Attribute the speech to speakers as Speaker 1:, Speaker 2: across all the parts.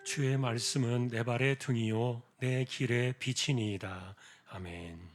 Speaker 1: 주의 말씀은 내 발의 등이요 내 길의 빛이니이다. 아멘.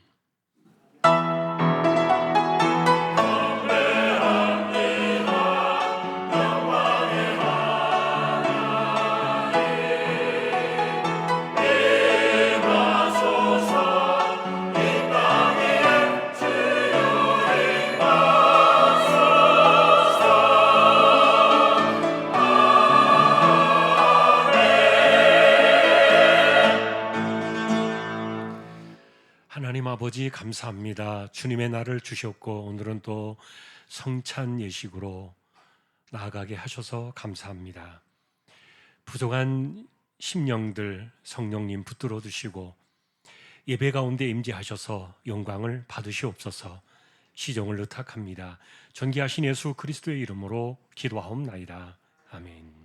Speaker 1: 하나님 아버지 감사합니다. 주님의 날을 주셨고 오늘은 또 성찬 예식으로 나아가게 하셔서 감사합니다. 부족한 심령들 성령님 붙들어 주시고 예배 가운데 임재하셔서 영광을 받으시옵소서. 시종을 의탁합니다. 존귀하신 예수 그리스도의 이름으로 기도하옵나이다. 아멘.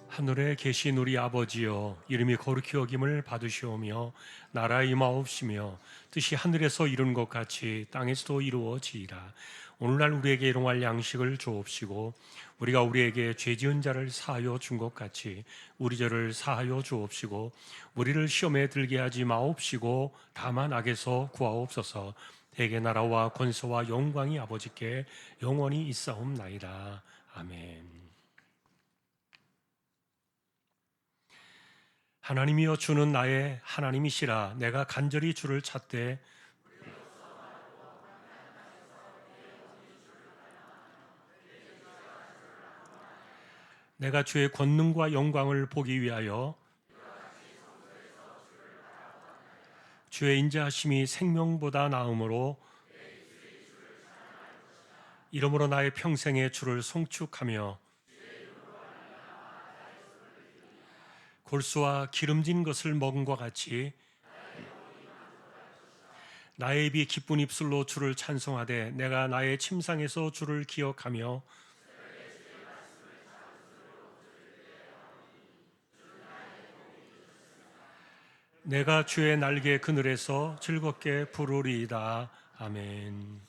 Speaker 1: 하늘에 계신 우리 아버지여, 이름이 거룩히 여김을 받으시오며 나라 임하옵시며 뜻이 하늘에서 이룬 것 같이 땅에서도 이루어지이다. 오늘날 우리에게 일용할 양식을 주옵시고 우리가 우리에게 죄 지은 자를 사하여 준 것 같이 우리 죄를 사하여 주옵시고 우리를 시험에 들게 하지 마옵시고 다만 악에서 구하옵소서. 대개 나라와 권세와 영광이 아버지께 영원히 있사옵나이다. 아멘. 하나님이여, 주는 나의 하나님이시라. 내가 간절히 주를 찾되 내가 주의 권능과 영광을 보기 위하여 주의 인자하심이 생명보다 나음으로 이러므로 나의 평생에 주를 송축하며 골수와 기름진 것을 먹은 것 같이 나의 입이 기쁜 입술로 주를 찬송하되 내가 나의 침상에서 주를 기억하며 내가 주의 날개 그늘에서 즐겁게 부르리이다. 아멘.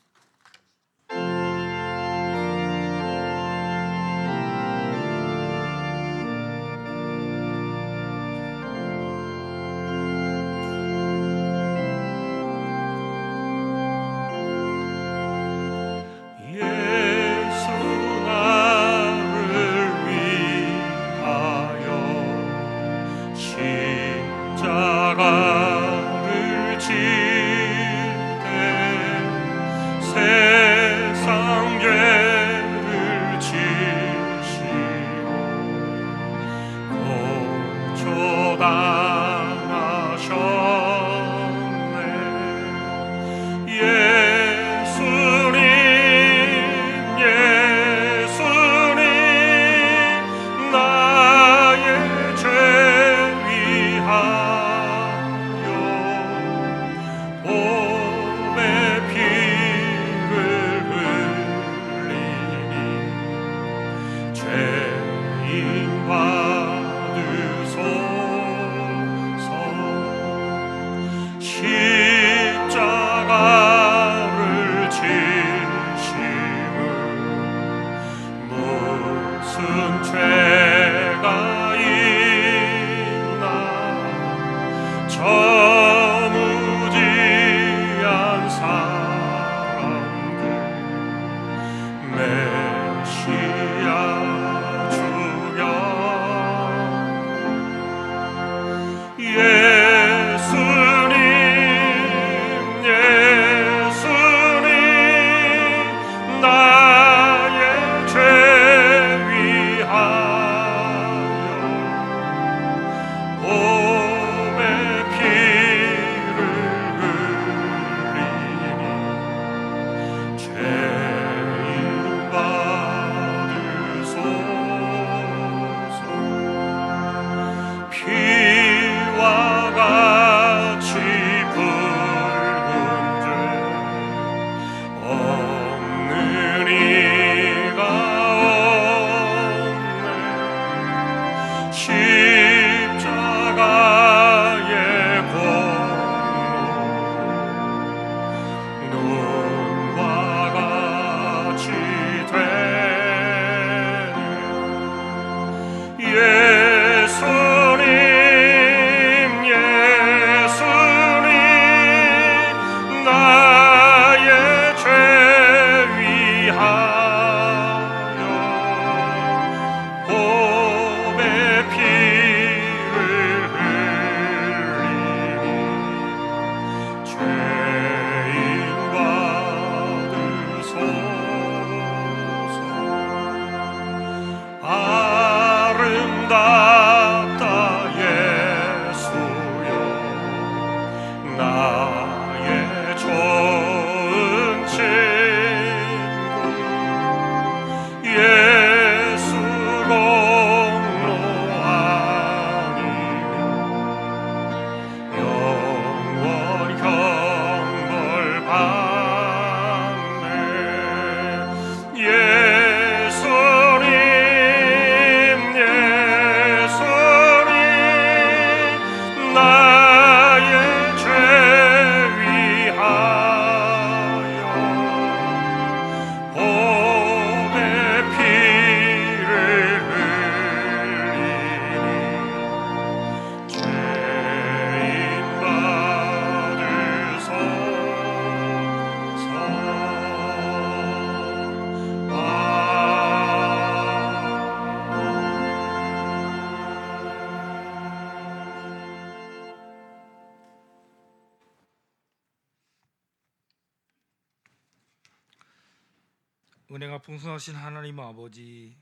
Speaker 2: 은혜가 풍성하신 하나님 아버지,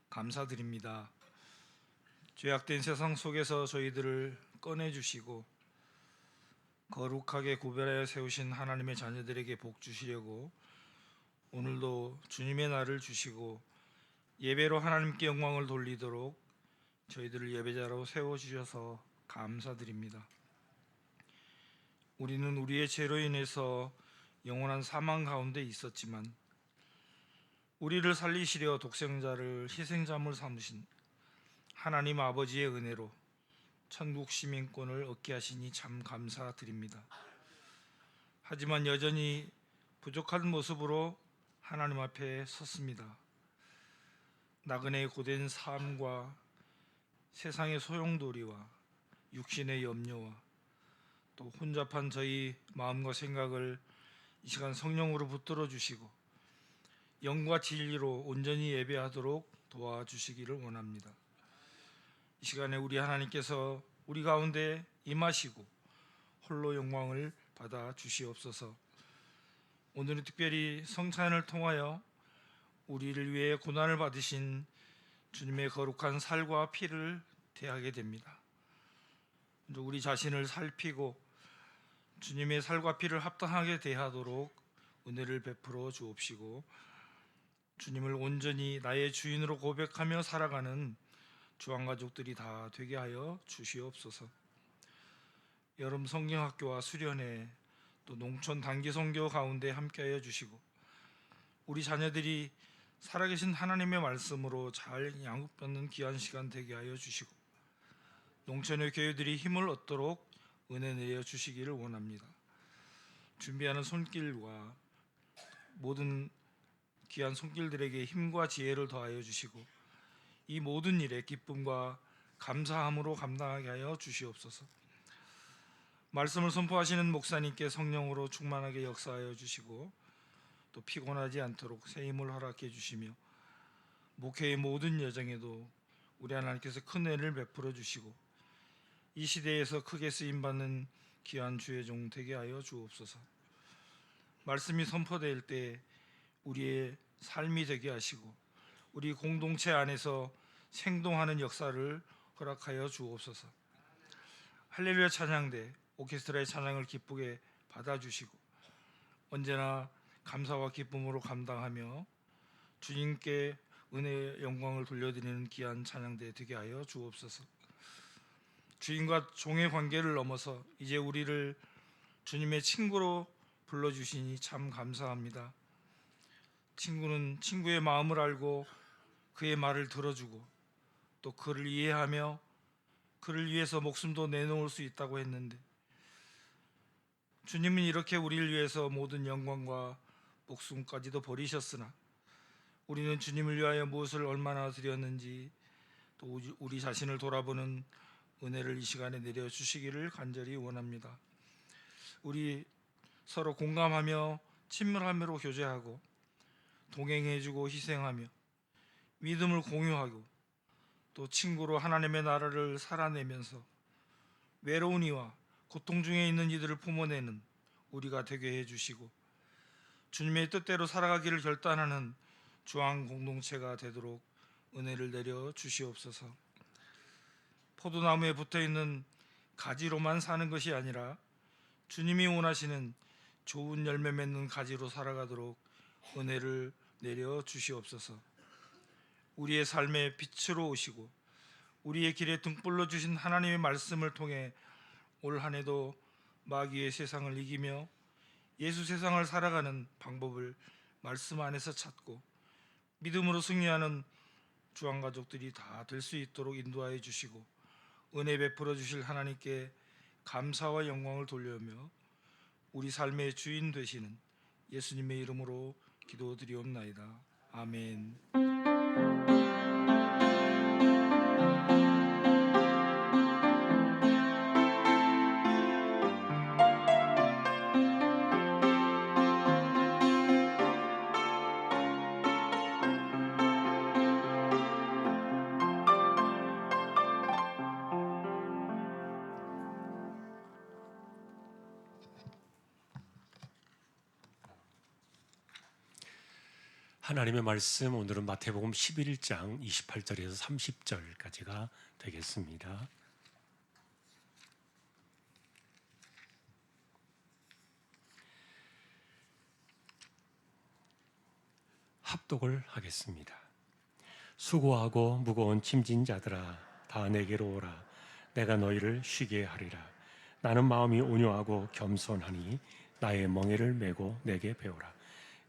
Speaker 2: 감사드립니다. 죄악된 세상 속에서 저희들을 꺼내주시고 거룩하게 구별하여 세우신 하나님의 자녀들에게 복 주시려고 오늘도 주님의 날을 주시고 예배로 하나님께 영광을 돌리도록 저희들을 예배자로 세워주셔서 감사드립니다. 우리는 우리의 죄로 인해서 영원한 사망 가운데 있었지만 우리를 살리시려 독생자를 희생자물 삼으신 하나님 아버지의 은혜로 천국 시민권을 얻게 하시니 참 감사드립니다. 하지만 여전히 부족한 모습으로 하나님 앞에 섰습니다. 나그네의 고된 삶과 세상의 소용돌이와 육신의 염려와 또 혼잡한 저희 마음과 생각을 이 시간 성령으로 붙들어 주시고 영과 진리로 온전히 예배하도록 도와주시기를 원합니다. 이 시간에 우리 하나님께서 우리 가운데 임하시고 홀로 영광을 받아 주시옵소서. 오늘은 특별히 성찬을 통하여 우리를 위해 고난을 받으신 주님의 거룩한 살과 피를 대하게 됩니다. 우리 자신을 살피고 주님의 살과 피를 합당하게 대하도록 은혜를 베풀어 주옵시고 주님을 온전히 나의 주인으로 고백하며 살아가는 주안가족들이 다 되게 하여 주시옵소서. 여름 성경학교와 수련회 또 농촌 단기 선교 가운데 함께하여 주시고 우리 자녀들이 살아계신 하나님의 말씀으로 잘 양육받는 귀한 시간 되게 하여 주시고 농촌의 교회들이 힘을 얻도록 은혜 내려 주시기를 원합니다. 준비하는 손길과 모든 귀한 손길들에게 힘과 지혜를 더하여 주시고 이 모든 일에 기쁨과 감사함으로 감당하게 하여 주시옵소서. 말씀을 선포하시는 목사님께 성령으로 충만하게 역사하여 주시고 또 피곤하지 않도록 새 힘을 허락해 주시며 목회의 모든 여정에도 우리 하나님께서 큰 은혜를 베풀어 주시고 이 시대에서 크게 쓰임받는 귀한 주의 종 되게 하여 주옵소서. 말씀이 선포될 때 우리의 삶이 되게 하시고 우리 공동체 안에서 생동하는 역사를 허락하여 주옵소서. 할렐루야 찬양대 오케스트라의 찬양을 기쁘게 받아주시고 언제나 감사와 기쁨으로 감당하며 주님께 은혜의 영광을 돌려드리는 귀한 찬양대 되게 하여 주옵소서. 주인과 종의 관계를 넘어서 이제 우리를 주님의 친구로 불러주시니 참 감사합니다. 친구는 친구의 마음을 알고 그의 말을 들어주고 또 그를 이해하며 그를 위해서 목숨도 내놓을 수 있다고 했는데 주님은 이렇게 우리를 위해서 모든 영광과 목숨까지도 버리셨으나 우리는 주님을 위하여 무엇을 얼마나 드렸는지 또 우리 자신을 돌아보는 은혜를 이 시간에 내려주시기를 간절히 원합니다. 우리 서로 공감하며 친밀함으로 교제하고 동행해주고 희생하며 믿음을 공유하고 또 친구로 하나님의 나라를 살아내면서 외로운 이와 고통 중에 있는 이들을 품어내는 우리가 되게 해주시고 주님의 뜻대로 살아가기를 결단하는 주안 공동체가 되도록 은혜를 내려 주시옵소서. 포도나무에 붙어있는 가지로만 사는 것이 아니라 주님이 원하시는 좋은 열매 맺는 가지로 살아가도록 은혜를 내려 주시옵소서. 우리의 삶의 빛으로 오시고 우리의 길에 등불로 주신 하나님의 말씀을 통해 올 한 해도 마귀의 세상을 이기며 예수 세상을 살아가는 방법을 말씀 안에서 찾고 믿음으로 승리하는 주안가족들이 다 될 수 있도록 인도하여 주시고 은혜 베풀어 주실 하나님께 감사와 영광을 돌려며 우리 삶의 주인 되시는 예수님의 이름으로 기도드리옵나이다. 아멘.
Speaker 1: 하나님의 말씀 오늘은 마태복음 11장 28절에서 30절까지가 되겠습니다. 합독을 하겠습니다. 수고하고 무거운 짐진 자들아 다 내게로 오라. 내가 너희를 쉬게 하리라. 나는 마음이 온유하고 겸손하니 나의 멍에를 메고 내게 배우라.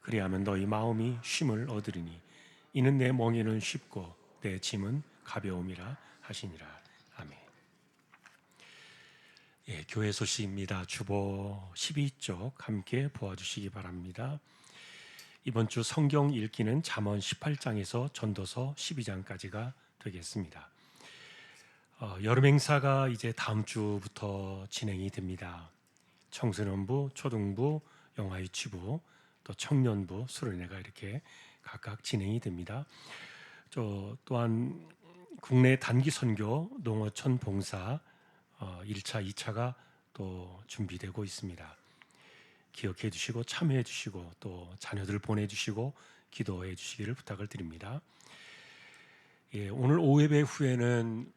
Speaker 1: 그리하면 너희 마음이 쉼을 얻으리니 이는 내 멍에는 쉽고 내 짐은 가벼움이라 하시니라. 아멘. 예, 교회 소식입니다. 주보 12쪽 함께 보아주시기 바랍니다. 이번 주 성경 읽기는 잠언 18장에서 전도서 12장까지가 되겠습니다. 여름 행사가 이제 다음 주부터 진행이 됩니다. 청소년부, 초등부, 영아유치부, 또 청년부, 수련회가 이렇게 각각 진행이 됩니다. 또한 국내 단기 선교 농어촌 봉사 1차, 2차가 또 준비되고 있습니다. 기억해 주시고 참여해 주시고 또 자녀들 보내주시고 기도해 주시기를 부탁을 드립니다. 예, 오늘 오후 예배 후에는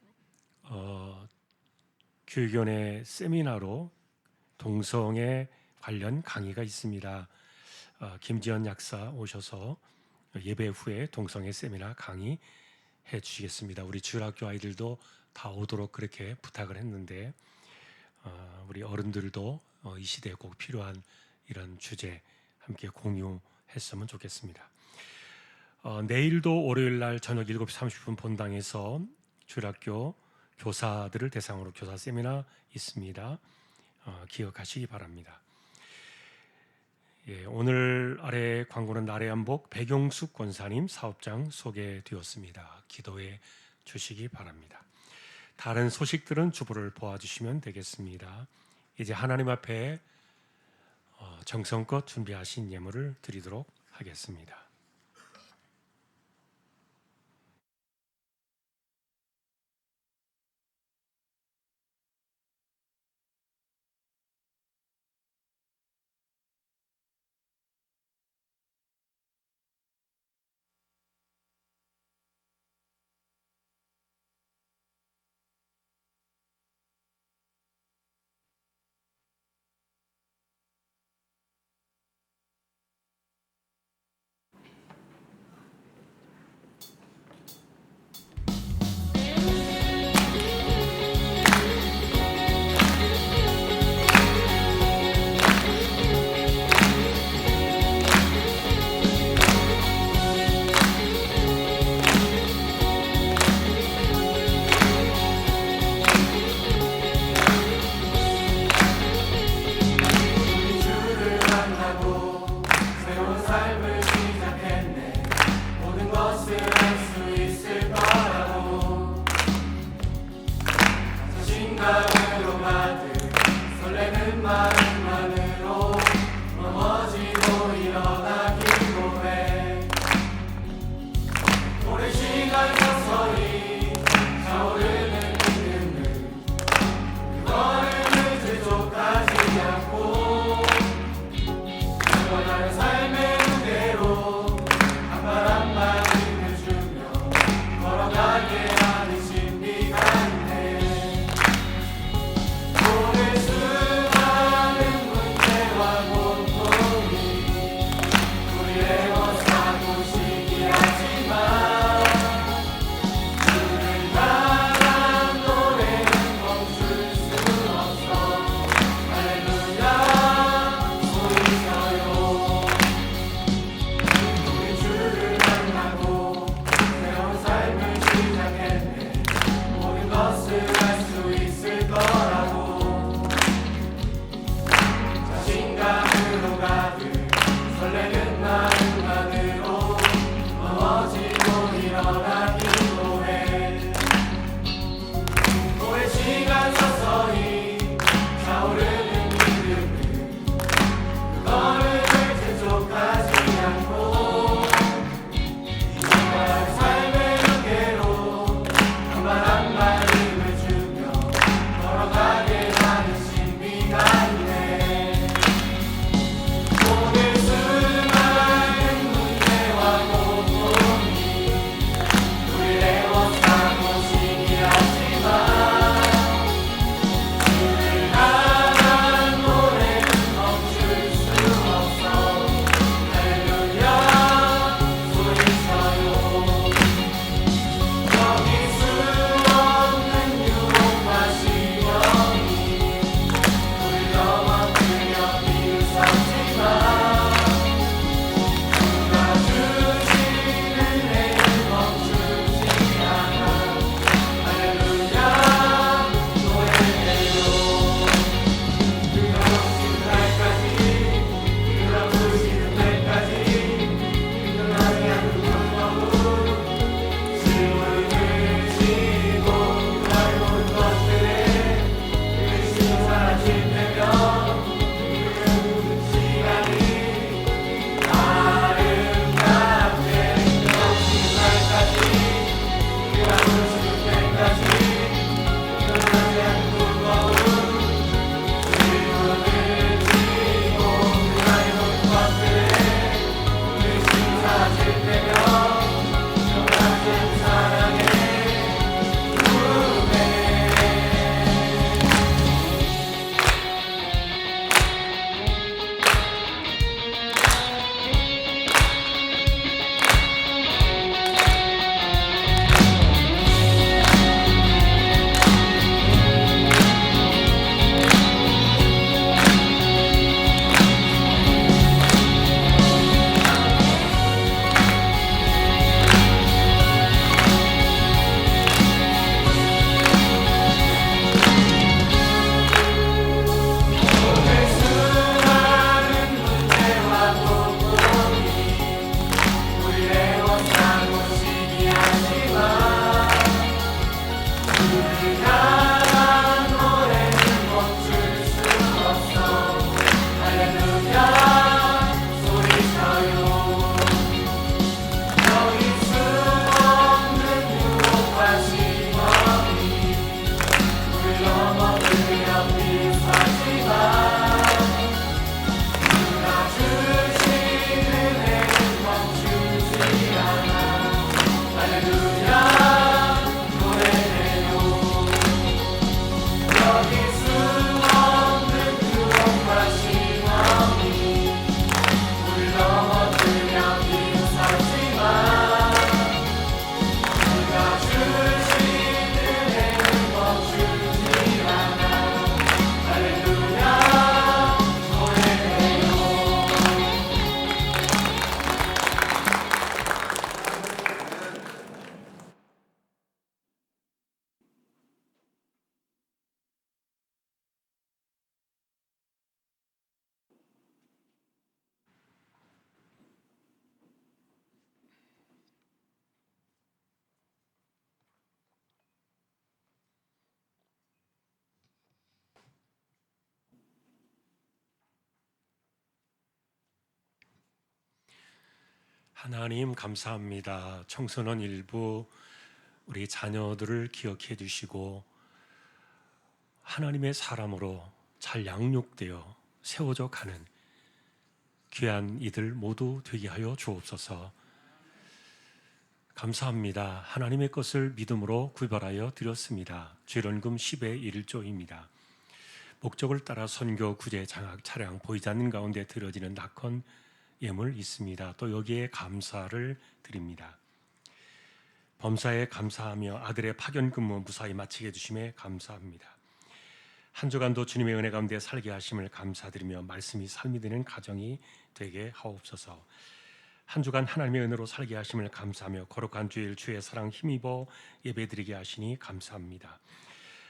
Speaker 1: 교육위원회 세미나로 동성애 관련 강의가 있습니다. 김지연 약사 오셔서 예배 후에 동성애 세미나 강의해 주시겠습니다. 우리 주일학교 아이들도 다 오도록 그렇게 부탁을 했는데 우리 어른들도 이 시대에 꼭 필요한 이런 주제 함께 공유했으면 좋겠습니다. 내일도 월요일 날 저녁 7시 30분 본당에서 주일학교 교사들을 대상으로 교사 세미나 있습니다. 기억하시기 바랍니다. 예, 오늘 아래 광고는 나래 한복 백용숙 권사님 사업장 소개되었습니다. 기도해 주시기 바랍니다. 다른 소식들은 주보를 보아주시면 되겠습니다. 이제 하나님 앞에 정성껏 준비하신 예물을 드리도록 하겠습니다. 하나님 감사합니다. 청소년 일부 우리 자녀들을 기억해 주시고 하나님의 사람으로 잘 양육되어 세워져 가는 귀한 이들 모두 되게 하여 주옵소서. 감사합니다. 하나님의 것을 믿음으로 구별하여 드렸습니다. 죄론금 10의 1조입니다. 목적을 따라 선교, 구제, 장학, 차량 보이지 않는 가운데 드려지는 낙헌 예물 있습니다. 또 여기에 감사를 드립니다. 범사에 감사하며 아들의 파견 근무 무사히 마치게 해주심에 감사합니다. 한 주간도 주님의 은혜 가운데 살게 하심을 감사드리며 말씀이 삶이 되는 가정이 되게 하옵소서. 한 주간 하나님의 은혜로 살게 하심을 감사하며 거룩한 주일 주의 사랑 힘입어 예배드리게 하시니 감사합니다.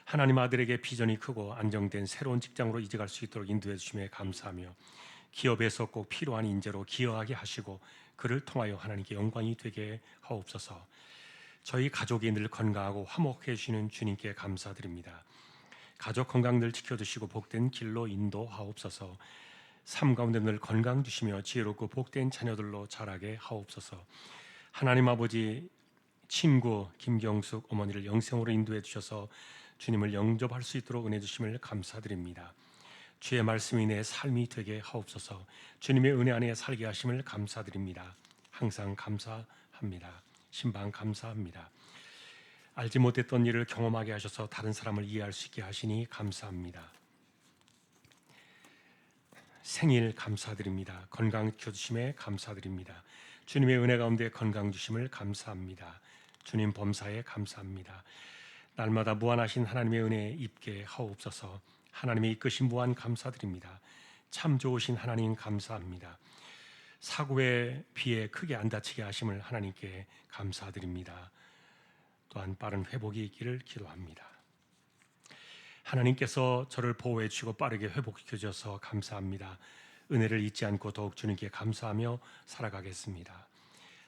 Speaker 1: 하나님 아들에게 비전이 크고 안정된 새로운 직장으로 이직할 수 있도록 인도해 주심에 감사하며 기업에서 꼭 필요한 인재로 기여하게 하시고 그를 통하여 하나님께 영광이 되게 하옵소서. 저희 가족이 늘 건강하고 화목해 주시는 주님께 감사드립니다. 가족 건강 늘 지켜주시고 복된 길로 인도하옵소서. 삶 가운데 늘 건강 주시며 지혜롭고 복된 자녀들로 자라게 하옵소서. 하나님 아버지 친구 김경숙 어머니를 영생으로 인도해 주셔서 주님을 영접할 수 있도록 은혜 주심을 감사드립니다. 주의 말씀이 내 삶이 되게 하옵소서. 주님의 은혜 안에 살게 하심을 감사드립니다. 항상 감사합니다. 신방 감사합니다. 알지 못했던 일을 경험하게 하셔서 다른 사람을 이해할 수 있게 하시니 감사합니다. 생일 감사드립니다. 건강 주심에 감사드립니다. 주님의 은혜 가운데 건강 주심을 감사합니다. 주님 범사에 감사합니다. 날마다 무한하신 하나님의 은혜에 입게 하옵소서. 하나님의 이끄신 무한 감사드립니다. 참 좋으신 하나님 감사합니다. 사고에 비해 크게 안 다치게 하심을 하나님께 감사드립니다. 또한 빠른 회복이 있기를 기도합니다. 하나님께서 저를 보호해 주시고 빠르게 회복시켜 주셔서 감사합니다. 은혜를 잊지 않고 더욱 주님께 감사하며 살아가겠습니다.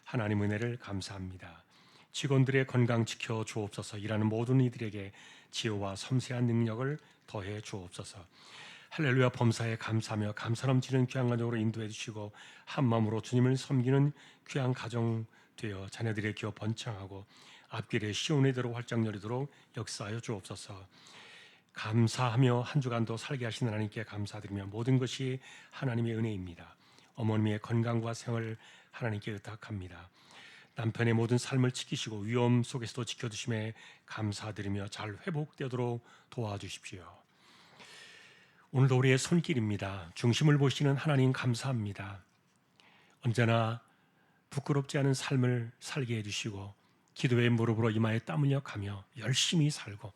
Speaker 1: 하나님 은혜를 감사합니다. 직원들의 건강 지켜 주옵소서. 일하는 모든 이들에게 지혜와 섬세한 능력을 더해 주옵소서. 할렐루야 범사에 감사하며 감사 넘치는 귀한 가정으로 인도해 주시고 한 마음으로 주님을 섬기는 귀한 가정 되어 자녀들의 기업 번창하고 앞길에 시온의 대로 활짝 열리도록 역사하여 주옵소서. 감사하며 한 주간도 살게 하신 하나님께 감사드리며 모든 것이 하나님의 은혜입니다. 어머님의 건강과 생을 하나님께 의탁합니다. 남편의 모든 삶을 지키시고 위험 속에서도 지켜주심에 감사드리며 잘 회복되도록 도와주십시오. 오늘도 우리의 손길입니다. 중심을 보시는 하나님 감사합니다. 언제나 부끄럽지 않은 삶을 살게 해주시고 기도의 무릎으로 이마에 땀 흘려 가며 열심히 살고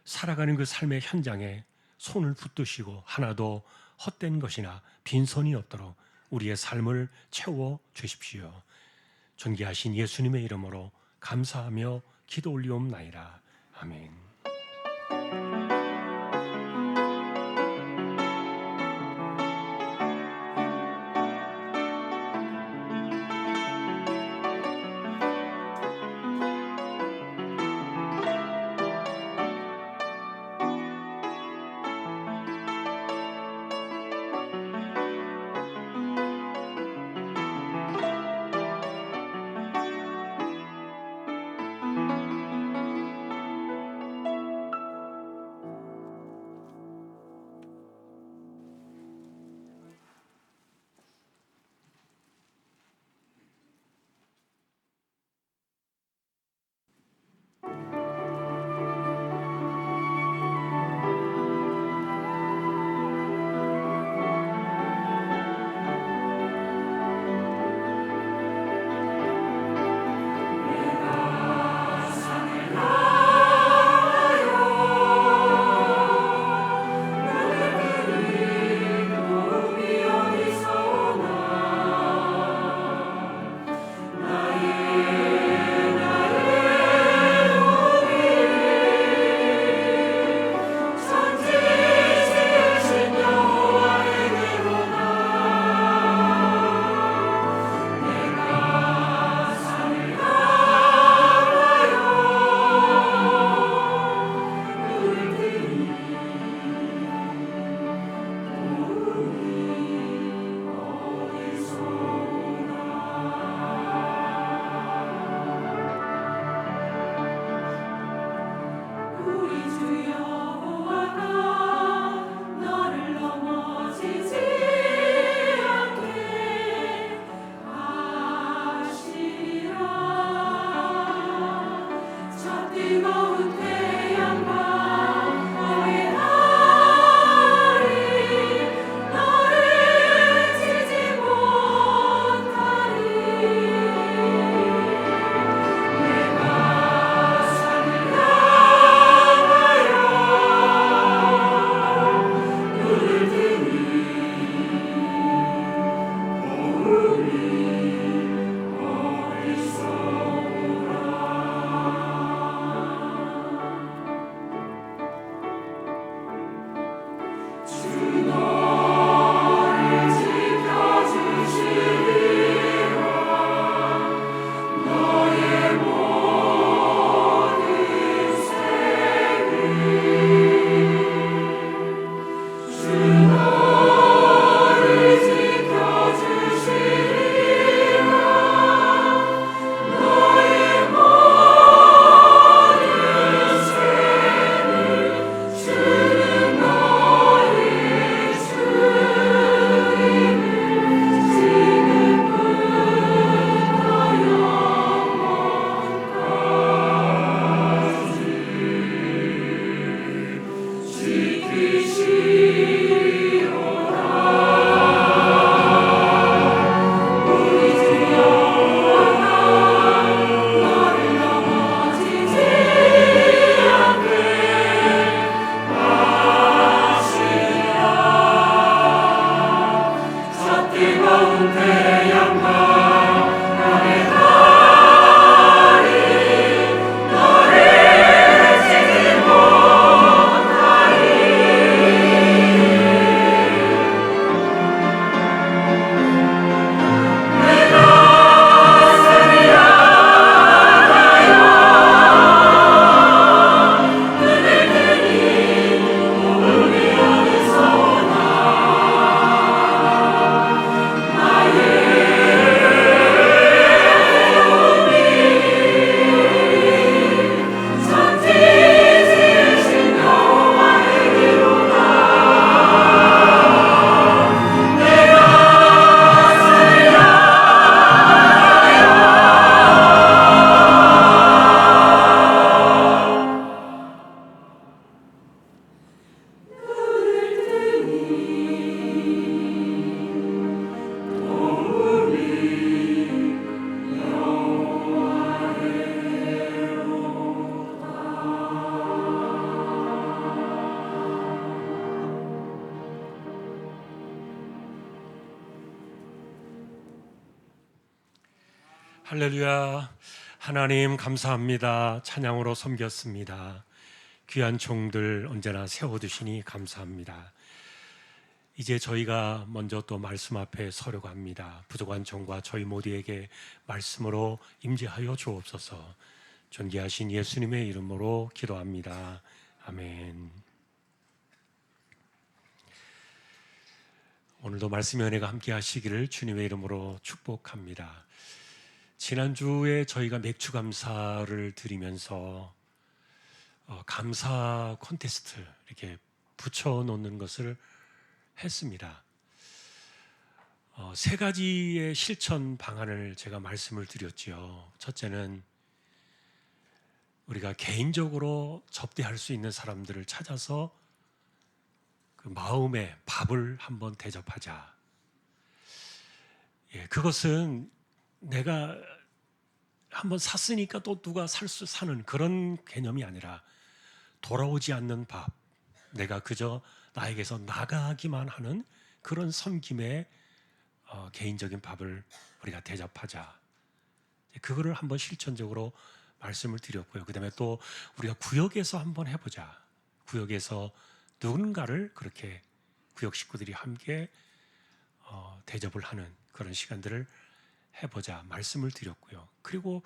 Speaker 1: 살아가는 그 삶의 현장에 손을 붙드시고 하나도 헛된 것이나 빈손이 없도록 우리의 삶을 채워 주십시오. 존귀하신 예수님의 이름으로 감사하며 기도 올리옵나이다. 아멘. 할렐루야. 하나님 감사합니다. 찬양으로 섬겼습니다. 귀한 종들 언제나 세워두시니 감사합니다. 이제 저희가 먼저 또 말씀 앞에 서려고 합니다. 부족한 종과 저희 모두에게 말씀으로 임재하여 주옵소서. 존귀하신 예수님의 이름으로 기도합니다. 아멘. 오늘도 말씀의 은혜가 함께 하시기를 주님의 이름으로 축복합니다. 지난주에 저희가 맥주 감사를 드리면서 감사 콘테스트 이렇게 붙여놓는 것을 했습니다. 세 가지의 실천 방안을 제가 말씀을 드렸지요. 첫째는 우리가 개인적으로 접대할 수 있는 사람들을 찾아서 그 마음의 밥을 한번 대접하자. 그것은 내가 한번 샀으니까 또 누가 사는 그런 개념이 아니라 돌아오지 않는 밥, 내가 그저 나에게서 나가기만 하는 그런 섬김의 개인적인 밥을 우리가 대접하자. 그거를 한번 실천적으로 말씀을 드렸고요. 그 다음에 또 우리가 구역에서 한번 해보자. 구역에서 누군가를 그렇게 구역 식구들이 함께 대접을 하는 그런 시간들을 해보자 말씀을 드렸고요. 그리고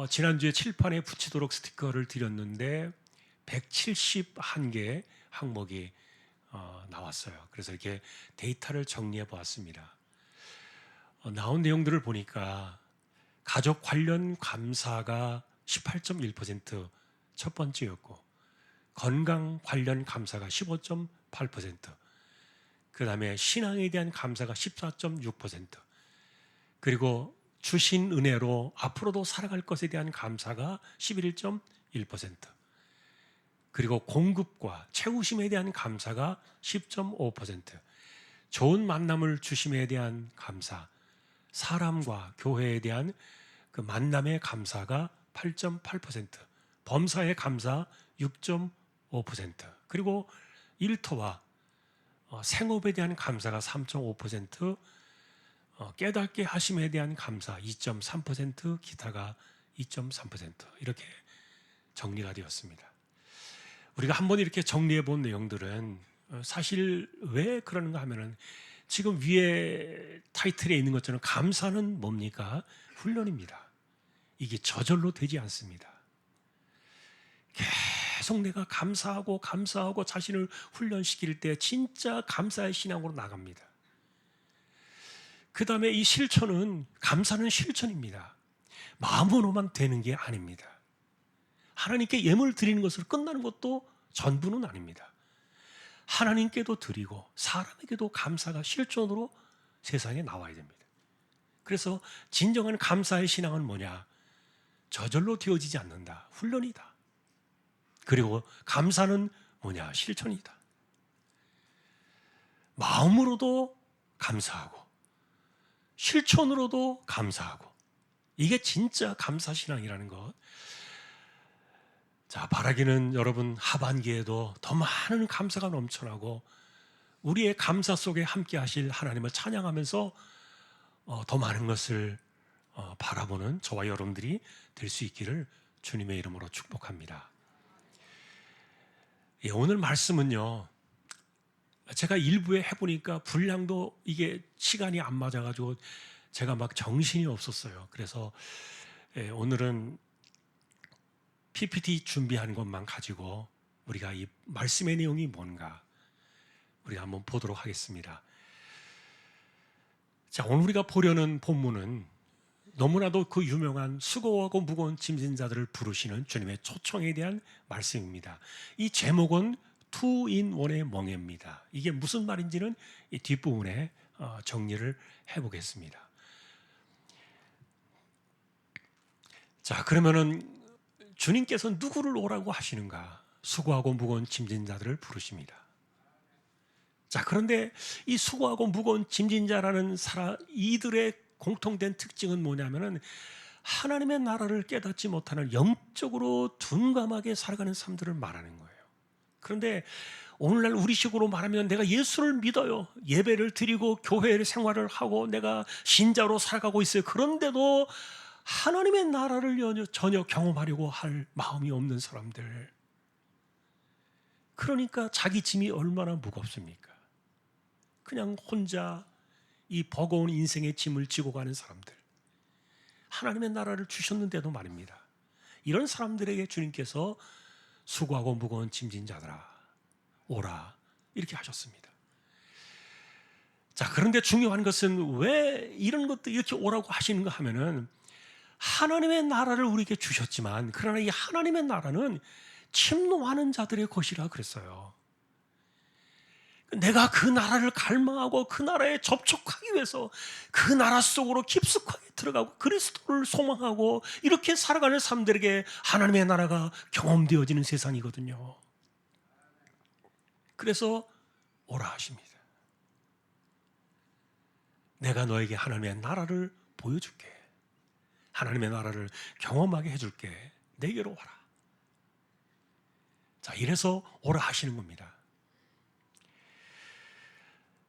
Speaker 1: 지난주에 칠판에 붙이도록 스티커를 드렸는데 171개 항목이 나왔어요. 그래서 이렇게 데이터를 정리해 보았습니다. 나온 내용들을 보니까 가족 관련 감사가 18.1% 첫 번째였고, 건강 관련 감사가 15.8%, 그 다음에 신앙에 대한 감사가 14.6%, 그리고 주신 은혜로 앞으로도 살아갈 것에 대한 감사가 11.1%, 그리고 공급과 채우심에 대한 감사가 10.5%, 좋은 만남을 주심에 대한 감사, 사람과 교회에 대한 그 만남의 감사가 8.8%, 범사의 감사 6.5%, 그리고 일터와 생업에 대한 감사가 3.5%, 깨닫게 하심에 대한 감사 2.3%, 기타가 2.3% 이렇게 정리가 되었습니다. 우리가 한번 이렇게 정리해 본 내용들은 사실 왜 그러는가 하면은 지금 위에 타이틀에 있는 것처럼 감사는 뭡니까? 훈련입니다. 이게 저절로 되지 않습니다. 계속 내가 감사하고 자신을 훈련시킬 때 진짜 감사의 신앙으로 나갑니다. 그 다음에 이 실천은, 감사는 실천입니다. 마음으로만 되는 게 아닙니다. 하나님께 예물 드리는 것으로 끝나는 것도 전부는 아닙니다. 하나님께도 드리고 사람에게도 감사가 실천으로 세상에 나와야 됩니다. 그래서 진정한 감사의 신앙은 뭐냐? 저절로 되어지지 않는다. 훈련이다. 그리고 감사는 뭐냐? 실천이다. 마음으로도 감사하고 실천으로도 감사하고, 이게 진짜 감사신앙이라는 것. 자, 바라기는 여러분 하반기에도 더 많은 감사가 넘쳐나고 우리의 감사 속에 함께 하실 하나님을 찬양하면서 더 많은 것을 바라보는 저와 여러분들이 될 수 있기를 주님의 이름으로 축복합니다. 오늘 말씀은요, 제가 일부에 해보니까 분량도 이게 시간이 안 맞아가지고 제가 막 정신이 없었어요. 그래서 오늘은 PPT 준비한 것만 가지고 우리가 이 말씀의 내용이 뭔가 우리가 한번 보도록 하겠습니다. 자, 오늘 우리가 보려는 본문은 너무나도 그 유명한 수고하고 무거운 짐진 자들을 부르시는 주님의 초청에 대한 말씀입니다. 이 제목은 투인원의 멍에입니다. 이게 무슨 말인지는 이 뒷부분에 정리를 해보겠습니다. 자, 그러면은 주님께서 누구를 오라고 하시는가? 수고하고 무거운 짐진 자들을 부르십니다. 자, 그런데 이 수고하고 무거운 짐진 자라는 이들의 공통된 특징은 뭐냐면은 하나님의 나라를 깨닫지 못하는 영적으로 둔감하게 살아가는 사람들을 말하는 거예요. 그런데 오늘날 우리식으로 말하면 내가 예수를 믿어요. 예배를 드리고 교회 생활을 하고 내가 신자로 살아가고 있어요. 그런데도 하나님의 나라를 전혀 경험하려고 할 마음이 없는 사람들. 그러니까 자기 짐이 얼마나 무겁습니까? 그냥 혼자 이 버거운 인생의 짐을 지고 가는 사람들. 하나님의 나라를 주셨는데도 말입니다. 이런 사람들에게 주님께서 수고하고 무거운 짐진 자들아 오라 이렇게 하셨습니다. 자, 그런데 중요한 것은 왜 이런 것도 이렇게 오라고 하시는가 하면은 하나님의 나라를 우리에게 주셨지만 그러나 이 하나님의 나라는 침노하는 자들의 것이라 그랬어요. 내가 그 나라를 갈망하고 그 나라에 접촉하기 위해서 그 나라 속으로 깊숙하게 들어가고 그리스도를 소망하고 이렇게 살아가는 사람들에게 하나님의 나라가 경험되어지는 세상이거든요. 그래서 오라 하십니다. 내가 너에게 하나님의 나라를 보여줄게. 하나님의 나라를 경험하게 해줄게. 내게로 와라. 자, 이래서 오라 하시는 겁니다.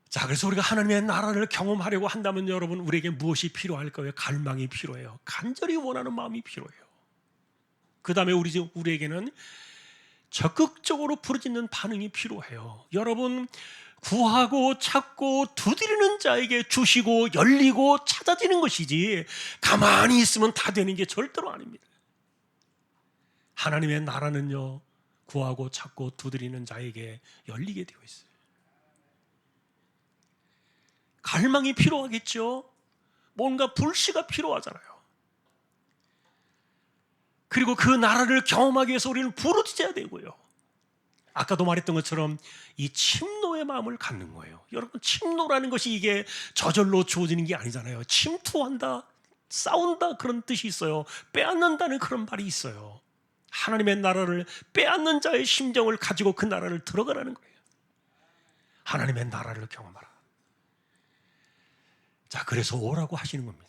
Speaker 1: 자, 그래서 우리가 하나님의 나라를 경험하려고 한다면 여러분 우리에게 무엇이 필요할까요? 갈망이 필요해요. 간절히 원하는 마음이 필요해요. 그 다음에 우리에게는 적극적으로 부르짖는 반응이 필요해요. 여러분 구하고 찾고 두드리는 자에게 주시고 열리고 찾아지는 것이지 가만히 있으면 다 되는 게 절대로 아닙니다. 하나님의 나라는요 구하고 찾고 두드리는 자에게 열리게 되어 있어요. 갈망이 필요하겠죠. 뭔가 불씨가 필요하잖아요. 그리고 그 나라를 경험하기 위해서 우리는 부르짖어야 되고요. 아까도 말했던 것처럼 이 침노의 마음을 갖는 거예요. 여러분 침노라는 것이 이게 저절로 주어지는 게 아니잖아요. 침투한다, 싸운다 그런 뜻이 있어요. 빼앗는다는 그런 말이 있어요. 하나님의 나라를 빼앗는 자의 심정을 가지고 그 나라를 들어가라는 거예요. 하나님의 나라를 경험하라. 자, 그래서 오라고 하시는 겁니다.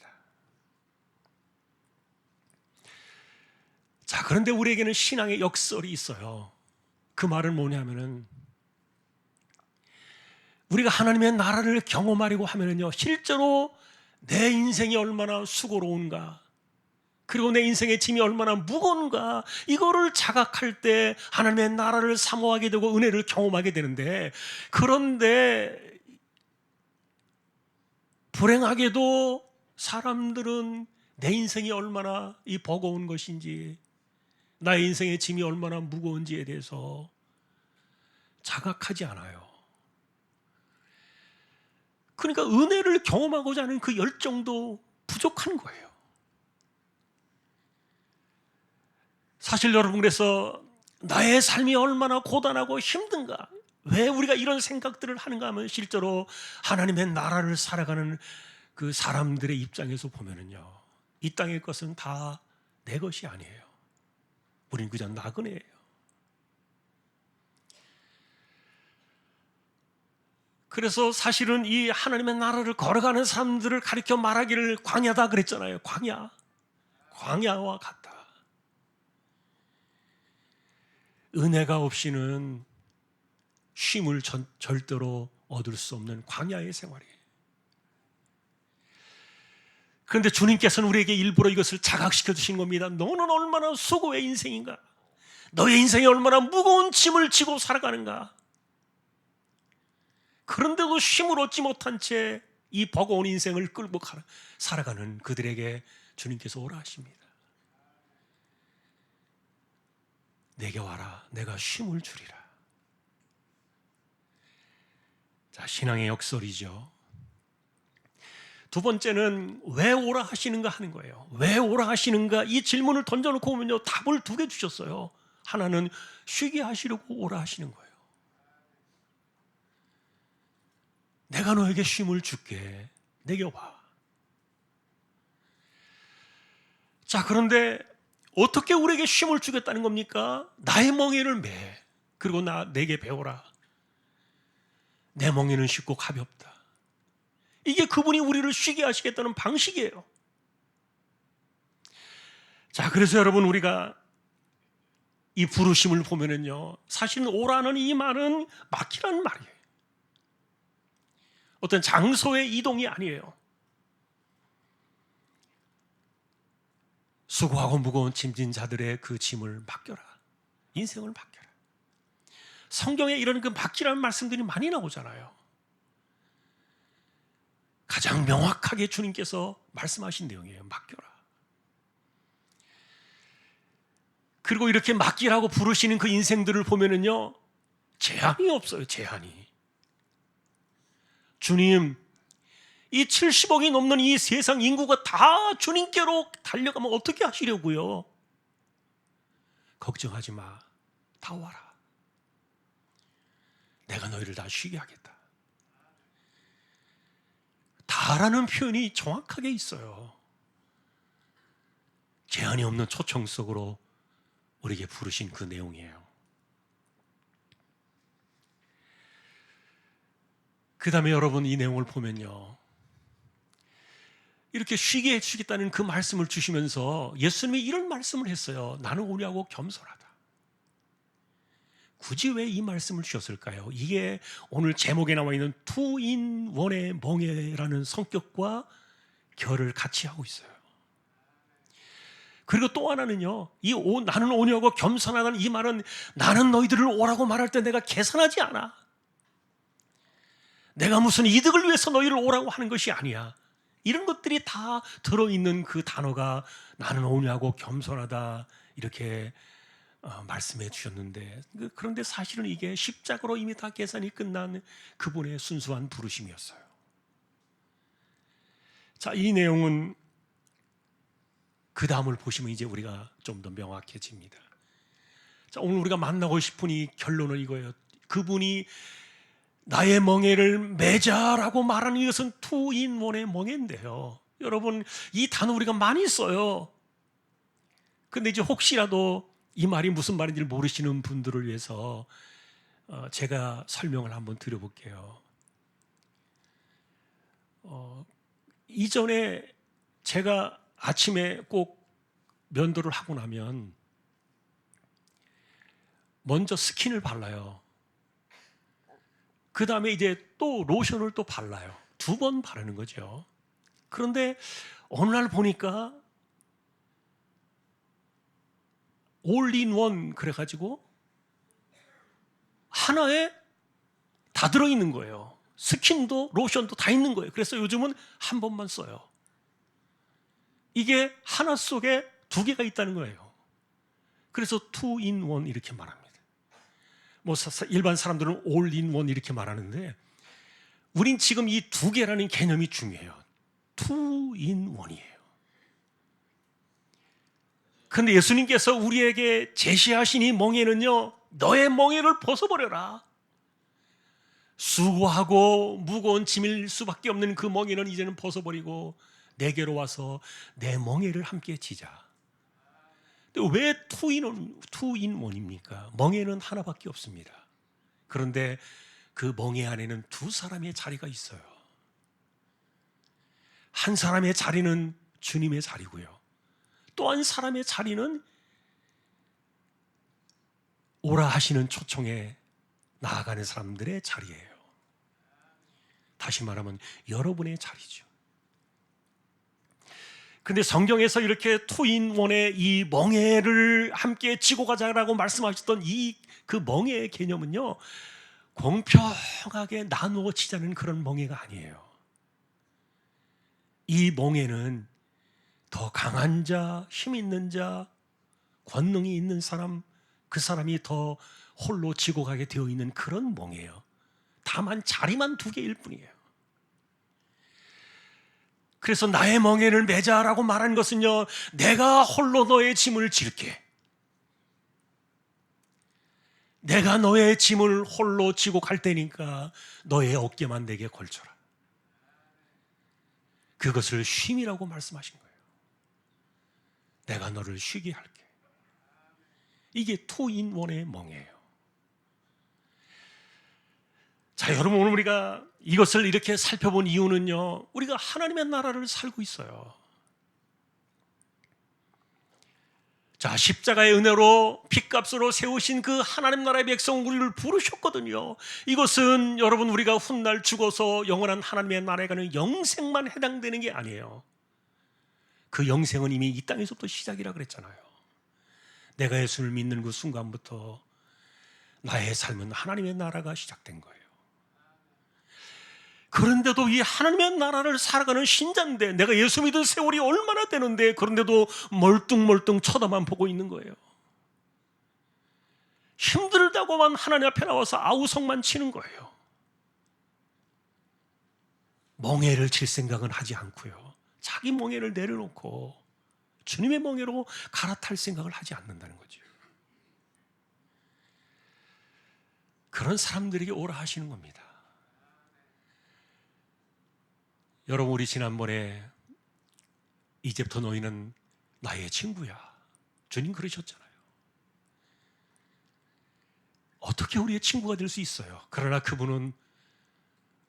Speaker 1: 자, 그런데 우리에게는 신앙의 역설이 있어요. 그 말은 뭐냐면은 우리가 하나님의 나라를 경험하려고 하면은요, 실제로 내 인생이 얼마나 수고로운가, 그리고 내 인생의 짐이 얼마나 무거운가, 이거를 자각할 때 하나님의 나라를 사모하게 되고 은혜를 경험하게 되는데, 그런데 불행하게도 사람들은 내 인생이 얼마나 이 버거운 것인지, 나의 인생의 짐이 얼마나 무거운지에 대해서 자각하지 않아요. 그러니까 은혜를 경험하고자 하는 그 열정도 부족한 거예요. 사실 여러분, 그래서 나의 삶이 얼마나 고단하고 힘든가, 왜 우리가 이런 생각들을 하는가 하면 실제로 하나님의 나라를 살아가는 그 사람들의 입장에서 보면은요, 이 땅의 것은 다 내 것이 아니에요. 우린 그저 나그네예요. 그래서 사실은 이 하나님의 나라를 걸어가는 사람들을 가리켜 말하기를 광야다 그랬잖아요. 광야와 같다. 은혜가 없이는 쉼을 절대로 얻을 수 없는 광야의 생활이에요. 그런데 주님께서는 우리에게 일부러 이것을 자각시켜 주신 겁니다. 너는 얼마나 수고의 인생인가, 너의 인생이 얼마나 무거운 짐을 지고 살아가는가. 그런데도 쉼을 얻지 못한 채 이 버거운 인생을 끌고 살아가는 그들에게 주님께서 오라 하십니다. 내게 와라, 내가 쉼을 주리라. 자, 신앙의 역설이죠. 두 번째는 왜 오라 하시는가 하는 거예요. 왜 오라 하시는가, 이 질문을 던져놓고 보면요, 답을 두 개 주셨어요. 하나는 쉬게 하시려고 오라 하시는 거예요. 내가 너에게 쉼을 줄게, 내게 와. 자, 그런데 어떻게 우리에게 쉼을 주겠다는 겁니까? 나의 멍에를 매, 그리고 내게 배워라. 내 멍에는 쉽고 가볍다. 이게 그분이 우리를 쉬게 하시겠다는 방식이에요. 자, 그래서 여러분, 우리가 이 부르심을 보면은요, 사실은 오라는 이 말은 맡기라는 말이에요. 어떤 장소의 이동이 아니에요. 수고하고 무거운 짐진 자들의 그 짐을 맡겨라. 인생을 맡겨라. 성경에 이런 그 맡기라는 말씀들이 많이 나오잖아요. 가장 명확하게 주님께서 말씀하신 내용이에요. 맡겨라. 그리고 이렇게 맡기라고 부르시는 그 인생들을 보면은요, 제한이 없어요. 제한이. 주님, 이 70억이 넘는 이 세상 인구가 다 주님께로 달려가면 어떻게 하시려고요? 걱정하지 마. 다 와라. 내가 너희를 다 쉬게 하겠다. 다라는 표현이 정확하게 있어요. 제한이 없는 초청 속으로 우리에게 부르신 그 내용이에요. 그 다음에 여러분 이 내용을 보면요, 이렇게 쉬게 해주겠다는 그 말씀을 주시면서 예수님이 이런 말씀을 했어요. 나는 온유하고 겸손하다. 굳이 왜 이 말씀을 주셨을까요? 이게 오늘 제목에 나와 있는 투인원의 멍에라는 성격과 결을 같이 하고 있어요. 그리고 또 하나는요, 나는 온유하고 겸손하다는 이 말은 나는 너희들을 오라고 말할 때 내가 계산하지 않아. 내가 무슨 이득을 위해서 너희를 오라고 하는 것이 아니야. 이런 것들이 다 들어있는 그 단어가 나는 온유하고 겸손하다 이렇게 말씀해 주셨는데, 그런데 사실은 이게 십자가로 이미 다 계산이 끝난 그분의 순수한 부르심이었어요. 자, 이 내용은 그 다음을 보시면 이제 우리가 좀 더 명확해집니다. 자, 오늘 우리가 만나고 싶은 이 결론은 이거예요. 그분이 나의 멍에를 매자라고 말하는 이것은 투인원의 멍에인데요. 여러분, 이 단어 우리가 많이 써요. 근데 이제 혹시라도 이 말이 무슨 말인지 모르시는 분들을 위해서 제가 설명을 한번 드려볼게요. 이전에 제가 아침에 꼭 면도를 하고 나면 먼저 스킨을 발라요. 그 다음에 이제 또 로션을 또 발라요. 2번 바르는 거죠. 그런데 어느 날 보니까 올인원 그래가지고 하나에 다 들어있는 거예요. 스킨도 로션도 다 있는 거예요. 그래서 요즘은 한 번만 써요. 이게 하나 속에 2개가 있다는 거예요. 그래서 2in1 이렇게 말합니다. 뭐 일반 사람들은 all-in-one 이렇게 말하는데 우린 지금 이 2개라는 개념이 중요해요. 2in1이에요. 그런데 예수님께서 우리에게 제시하신 이 멍에는요, 너의 멍에를 벗어버려라. 수고하고 무거운 짐일 수밖에 없는 그 멍에는 이제는 벗어버리고 내게로 와서 내 멍에를 함께 지자. 왜 투인원입니까? 멍에는 하나밖에 없습니다. 그런데 그 멍에 안에는 2사람의 자리가 있어요. 한 사람의 자리는 주님의 자리고요, 또 한 사람의 자리는 오라 하시는 초청에 나아가는 사람들의 자리예요. 다시 말하면 여러분의 자리죠. 근데 성경에서 이렇게 투인원의 이 멍에를 함께 지고 가자라고 말씀하셨던 그 멍에의 개념은요, 공평하게 나누어지자는 그런 멍에가 아니에요. 이 멍에는 더 강한 자, 힘 있는 자, 권능이 있는 사람, 그 사람이 더 홀로 지고 가게 되어 있는 그런 멍에예요. 다만 자리만 2개일 뿐이에요. 그래서 나의 멍에를 매자라고 말한 것은요, 내가 홀로 너의 짐을 질게. 내가 너의 짐을 홀로 지고 갈 테니까 너의 어깨만 내게 걸쳐라. 그것을 쉼이라고 말씀하신 거예요. 내가 너를 쉬게 할게. 이게 투인원의 멍에예요. 자, 여러분, 오늘 우리가 이것을 이렇게 살펴본 이유는요, 우리가 하나님의 나라를 살고 있어요. 자, 십자가의 은혜로 핏값으로 세우신 그 하나님 나라의 백성 우리를 부르셨거든요. 이것은 여러분, 우리가 훗날 죽어서 영원한 하나님의 나라에 가는 영생만 해당되는 게 아니에요. 그 영생은 이미 이 땅에서부터 시작이라 그랬잖아요. 내가 예수를 믿는 그 순간부터 나의 삶은 하나님의 나라가 시작된 거예요. 그런데도 이 하나님의 나라를 살아가는 신자인데, 내가 예수 믿은 세월이 얼마나 되는데, 그런데도 멀뚱멀뚱 쳐다만 보고 있는 거예요. 힘들다고만 하나님 앞에 나와서 아우성만 치는 거예요. 멍에를 칠 생각은 하지 않고요, 자기 멍에를 내려놓고 주님의 멍에로 갈아탈 생각을 하지 않는다는 거죠. 그런 사람들에게 오라 하시는 겁니다. 여러분, 우리 지난번에 이제부터 너희는 나의 친구야, 주님 그러셨잖아요. 어떻게 우리의 친구가 될 수 있어요? 그러나 그분은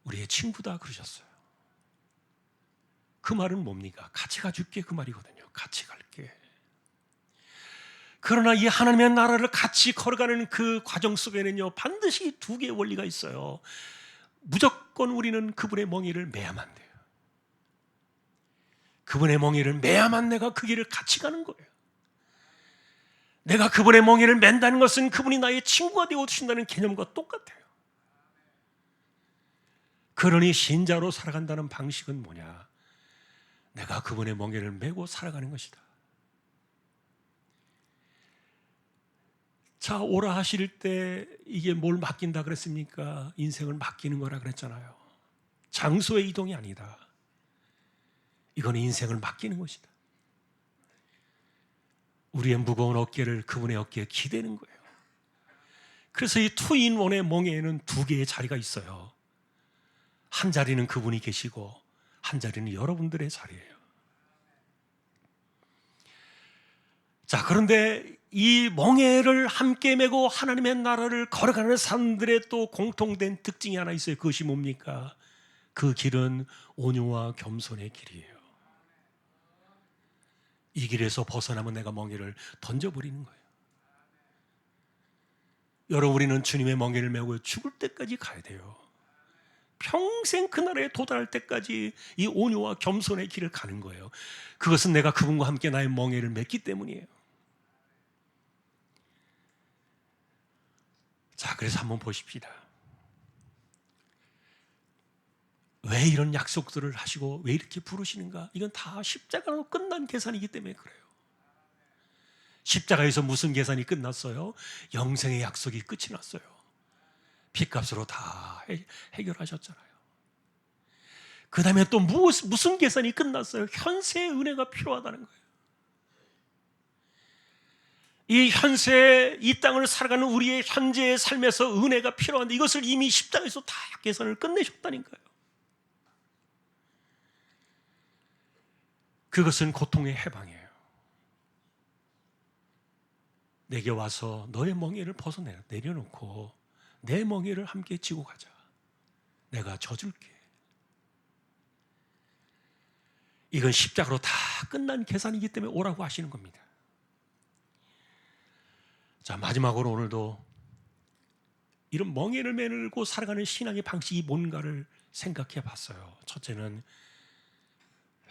Speaker 1: 우리의 친구다 그러셨어요. 그 말은 뭡니까? 같이 가줄게, 그 말이거든요. 같이 갈게. 그러나 이 하나님의 나라를 같이 걸어가는 그 과정 속에는요, 반드시 두 개의 원리가 있어요. 무조건 우리는 그분의 멍에를 매야만 돼요. 그분의 멍에를 매야만 내가 그 길을 같이 가는 거예요. 내가 그분의 멍에를 맨다는 것은 그분이 나의 친구가 되어 주신다는 개념과 똑같아요. 그러니 신자로 살아간다는 방식은 뭐냐? 내가 그분의 멍에를 메고 살아가는 것이다. 자, 오라 하실 때 이게 뭘 맡긴다 그랬습니까? 인생을 맡기는 거라 그랬잖아요. 장소의 이동이 아니다. 이건 인생을 맡기는 것이다. 우리의 무거운 어깨를 그분의 어깨에 기대는 거예요. 그래서 이 투인원의 멍에에는 두 개의 자리가 있어요. 한 자리는 그분이 계시고 한 자리는 여러분들의 자리예요. 자, 그런데 이 멍에를 함께 메고 하나님의 나라를 걸어가는 사람들의 또 공통된 특징이 하나 있어요. 그것이 뭡니까? 그 길은 온유와 겸손의 길이에요. 이 길에서 벗어나면 내가 멍에를 던져버리는 거예요. 여러분, 우리는 주님의 멍에를 메고 죽을 때까지 가야 돼요. 평생 그 나라에 도달할 때까지 이 온유와 겸손의 길을 가는 거예요. 그것은 내가 그분과 함께 나의 멍에를 맺기 때문이에요. 자, 그래서 한번 보십시다. 왜 이런 약속들을 하시고 왜 이렇게 부르시는가? 이건 다 십자가로 끝난 계산이기 때문에 그래요. 십자가에서 무슨 계산이 끝났어요? 영생의 약속이 끝이 났어요. 핏값으로 다 해결하셨잖아요. 그 다음에 또 무슨 계산이 끝났어요? 현세의 은혜가 필요하다는 거예요. 이 현세, 이 땅을 살아가는 우리의 현재의 삶에서 은혜가 필요한데 이것을 이미 십자가에서 다 계산을 끝내셨다니까요. 그것은 고통의 해방이에요. 내게 와서 너의 멍에를 내려놓고 내 멍에를 함께 지고 가자. 내가 져줄게. 이건 십자가로 다 끝난 계산이기 때문에 오라고 하시는 겁니다. 자, 마지막으로 오늘도 이런 멍에를 메고 살아가는 신앙의 방식이 뭔가를 생각해 봤어요. 첫째는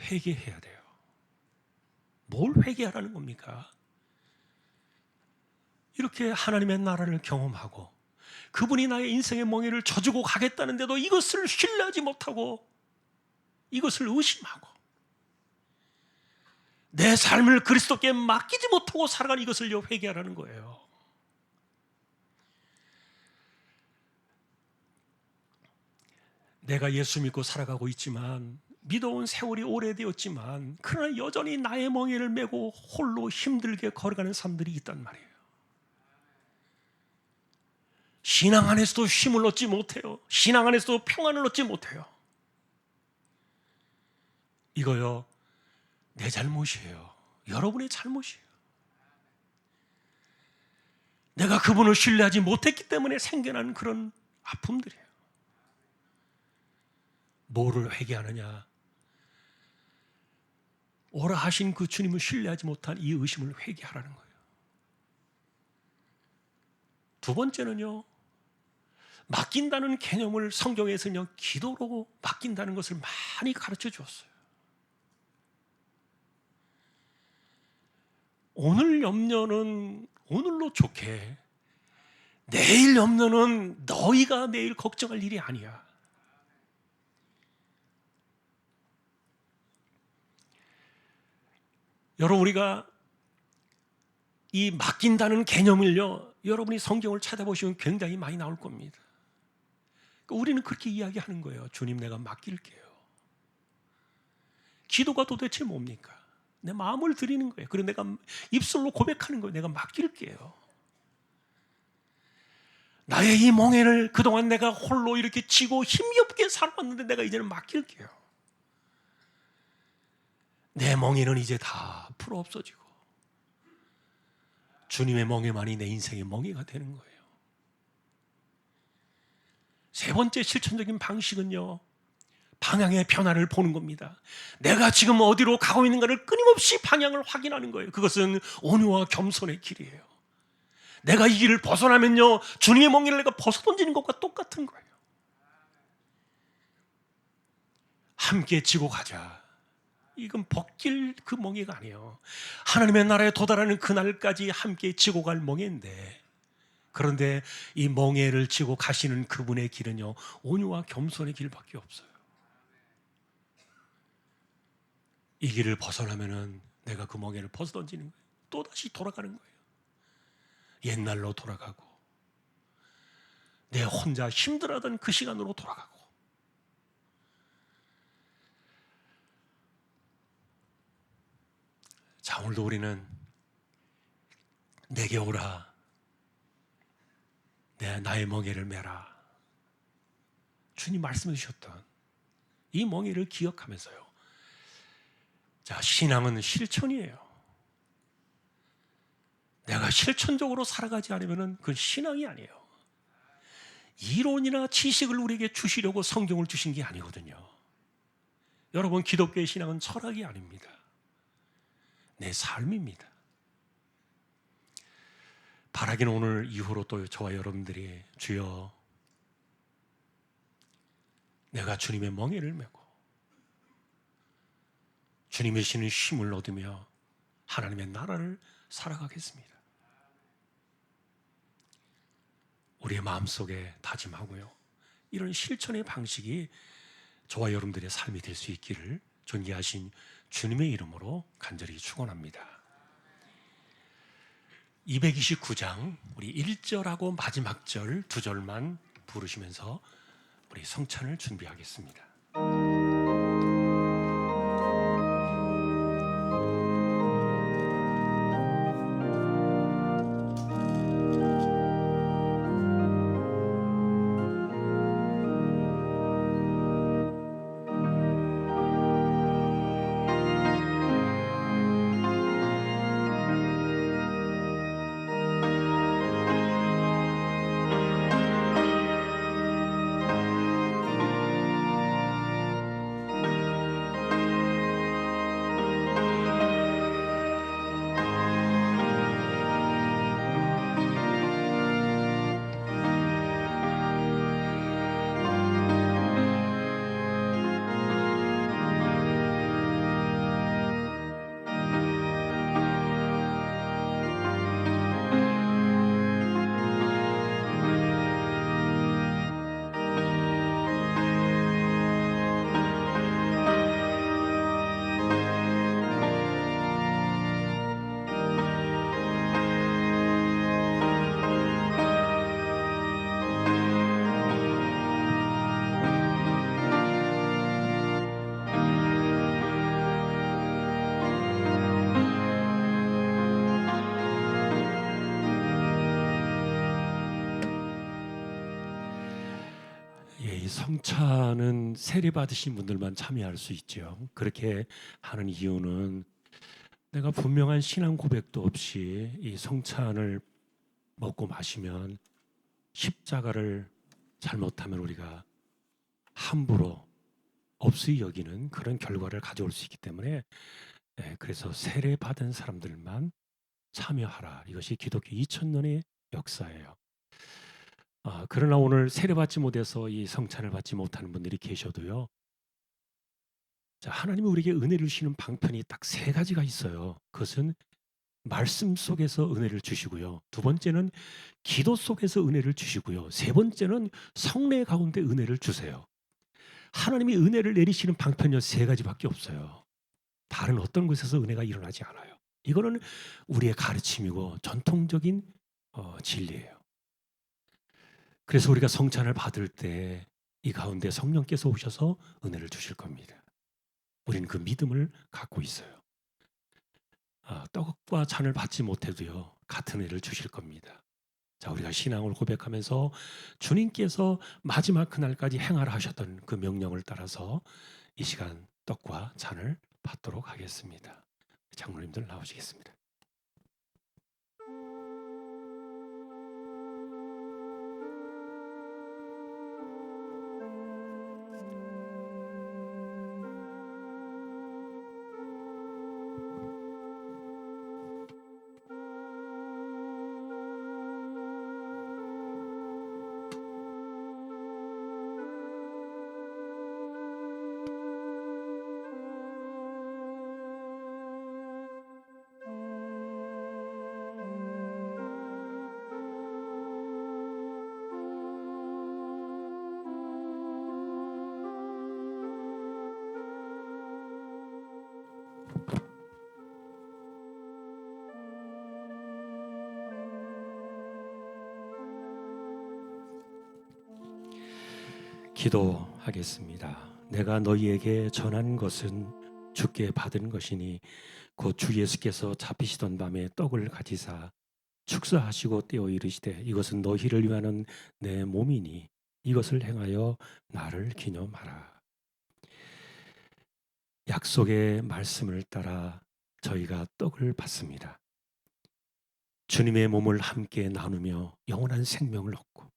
Speaker 1: 회개해야 돼요. 뭘 회개하라는 겁니까? 이렇게 하나님의 나라를 경험하고 그분이 나의 인생의 멍에를 져주고 가겠다는데도 이것을 신뢰하지 못하고 이것을 의심하고 내 삶을 그리스도께 맡기지 못하고 살아가는 이것을 회개하라는 거예요. 내가 예수 믿고 살아가고 있지만 믿어온 세월이 오래되었지만 그러나 여전히 나의 멍에를 메고 홀로 힘들게 걸어가는 사람들이 있단 말이에요. 신앙 안에서도 힘을 얻지 못해요. 신앙 안에서도 평안을 얻지 못해요. 이거요, 내 잘못이에요. 여러분의 잘못이에요. 내가 그분을 신뢰하지 못했기 때문에 생겨난 그런 아픔들이에요. 뭐를 회개하느냐? 오라 하신 그 주님을 신뢰하지 못한 이 의심을 회개하라는 거예요. 두 번째는요, 맡긴다는 개념을 성경에서는요, 기도로 맡긴다는 것을 많이 가르쳐 주었어요. 오늘 염려는 오늘로 좋게, 내일 염려는 너희가 내일 걱정할 일이 아니야. 여러분, 우리가 이 맡긴다는 개념을요, 여러분이 성경을 찾아보시면 굉장히 많이 나올 겁니다. 그러니까 우리는 그렇게 이야기하는 거예요. 주님, 내가 맡길게요. 기도가 도대체 뭡니까? 내 마음을 드리는 거예요. 그리고 내가 입술로 고백하는 거예요. 내가 맡길게요. 나의 이 멍에를 그동안 내가 홀로 이렇게 지고 힘이 없게 살아왔는데 내가 이제는 맡길게요. 내 멍에는 이제 다 풀어 없어지고 주님의 멍에만이 내 인생의 멍에가 되는 거예요. 세 번째 실천적인 방식은요, 방향의 변화를 보는 겁니다. 내가 지금 어디로 가고 있는가를 끊임없이 방향을 확인하는 거예요. 그것은 온유와 겸손의 길이에요. 내가 이 길을 벗어나면요, 주님의 멍에를 내가 벗어던지는 것과 똑같은 거예요. 함께 지고 가자. 이건 벗길 그 멍에가 아니에요. 하나님의 나라에 도달하는 그날까지 함께 지고 갈 멍에인데, 그런데 이 멍에를 지고 가시는 그분의 길은요, 온유와 겸손의 길밖에 없어요. 이 길을 벗어나면은 내가 그 멍에를 벗어던지는 거예요. 또다시 돌아가는 거예요. 옛날로 돌아가고 내 혼자 힘들어하던 그 시간으로 돌아가고. 자, 오늘도 우리는 내게 오라, 나의 멍에를 메라, 주님 말씀해 주셨던 이 멍에를 기억하면서요, 자, 신앙은 실천이에요. 내가 실천적으로 살아가지 않으면 그건 신앙이 아니에요. 이론이나 지식을 우리에게 주시려고 성경을 주신 게 아니거든요. 여러분, 기독교의 신앙은 철학이 아닙니다. 내 삶입니다. 바라기는 오늘 이후로 또 저와 여러분들이 주여, 내가 주님의 멍에를 메고 주님의 신은 쉼을 얻으며 하나님의 나라를 살아가겠습니다. 우리의 마음속에 다짐하고요, 이런 실천의 방식이 저와 여러분들의 삶이 될 수 있기를 존귀하신 주님의 이름으로 간절히 축원합니다. 229장 우리 1절하고 마지막 절 2절만 부르시면서 우리 성찬을 준비하겠습니다. 이 성찬은 세례 받으신 분들만 참여할 수 있죠. 그렇게 하는 이유는 내가 분명한 신앙 고백도 없이 이 성찬을 먹고 마시면 십자가를 잘못하면 우리가 함부로 없이 여기는 그런 결과를 가져올 수 있기 때문에, 그래서 세례 받은 사람들만 참여하라. 이것이 기독교 2000년의 역사예요. 그러나 오늘 세례받지 못해서 이 성찬을 받지 못하는 분들이 계셔도요, 자, 하나님이 우리에게 은혜를 주시는 방편이 딱 세 가지가 있어요. 그것은 말씀 속에서 은혜를 주시고요. 두 번째는 기도 속에서 은혜를 주시고요. 세 번째는 성례 가운데 은혜를 주세요. 하나님이 은혜를 내리시는 방편이 세 가지밖에 없어요. 다른 어떤 곳에서 은혜가 일어나지 않아요. 이거는 우리의 가르침이고 전통적인 진리예요. 그래서 우리가 성찬을 받을 때 이 가운데 성령께서 오셔서 은혜를 주실 겁니다. 우리는 그 믿음을 갖고 있어요. 떡과 잔을 받지 못해도요, 같은 은혜를 주실 겁니다. 자, 우리가 신앙을 고백하면서 주님께서 마지막 그날까지 행하라 하셨던 그 명령을 따라서 이 시간 떡과 잔을 받도록 하겠습니다. 장로님들 나오시겠습니다. 기도하겠습니다. 내가 너희에게 전한 것은 주께 받은 것이니 곧 주 예수께서 잡히시던 밤에 떡을 가지사 축사하시고 떼어 이르시되 이것은 너희를 위하는 내 몸이니 이것을 행하여 나를 기념하라. 약속의 말씀을 따라 저희가 떡을 받습니다. 주님의 몸을 함께 나누며 영원한 생명을 얻고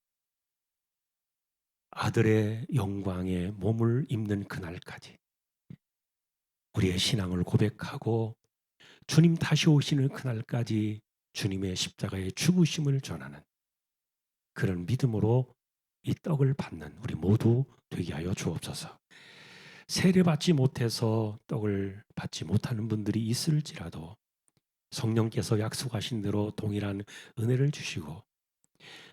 Speaker 1: 아들의 영광에 몸을 입는 그날까지 우리의 신앙을 고백하고 주님 다시 오시는 그날까지 주님의 십자가의 죽으심을 전하는 그런 믿음으로 이 떡을 받는 우리 모두 되게 하여 주옵소서. 세례받지 못해서 떡을 받지 못하는 분들이 있을지라도 성령께서 약속하신 대로 동일한 은혜를 주시고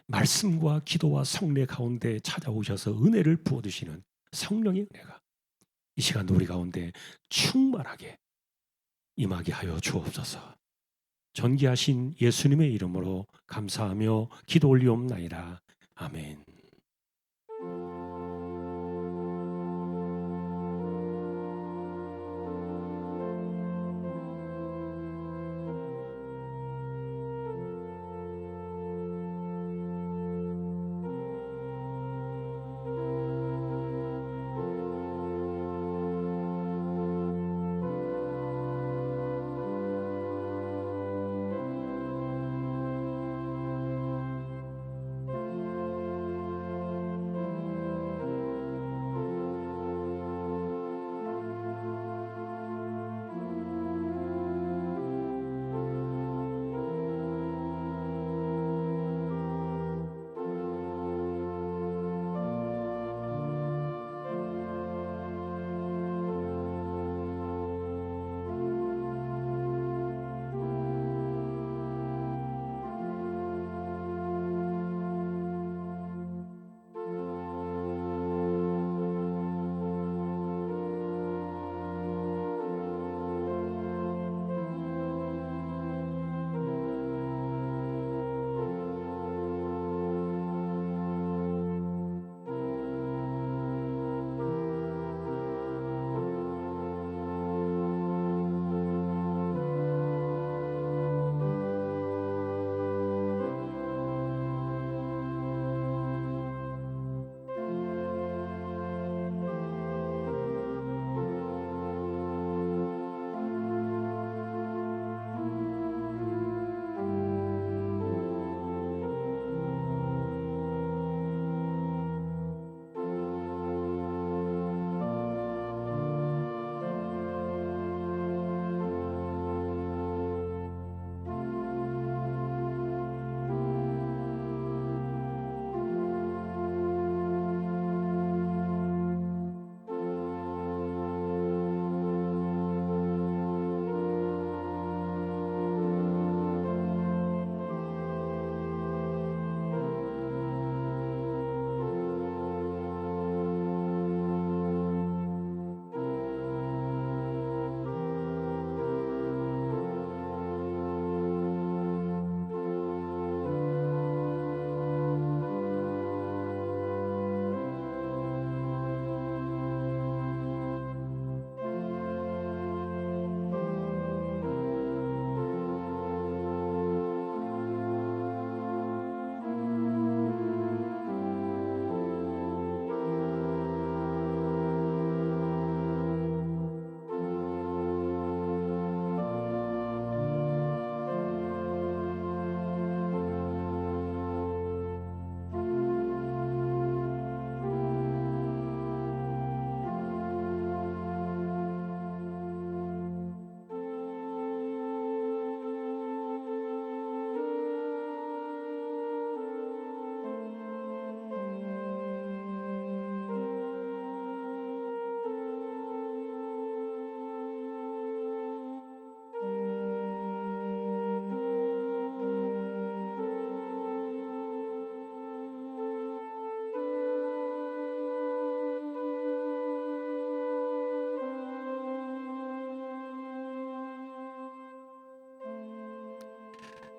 Speaker 1: 말씀과 기도와 성례 가운데 찾아오셔서 은혜를 부어주시는 성령의 은혜가 이 시간 우리 가운데 충만하게 임하게 하여 주옵소서. 존귀하신 예수님의 이름으로 감사하며 기도 올리옵나이다. 아멘.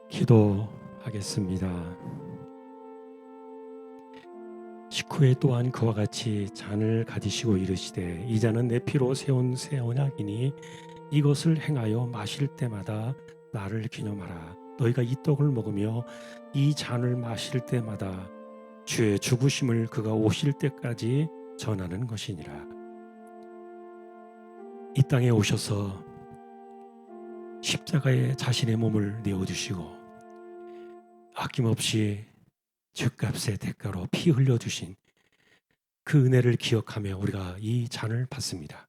Speaker 1: 기도하겠습니다. 19회 또한 그와 같이 잔을 가지시고 이르시되 이 잔은 내 피로 세운 새 언약이니 이것을 행하여 마실 때마다 나를 기념하라. 너희가 이 떡을 먹으며 이 잔을 마실 때마다 주의 죽으심을 그가 오실 때까지 전하는 것이니라. 이 땅에 오셔서 십자가에 자신의 몸을 내어주시고 아낌없이 죗값의 대가로 피 흘려주신 그 은혜를 기억하며 우리가 이 잔을 받습니다.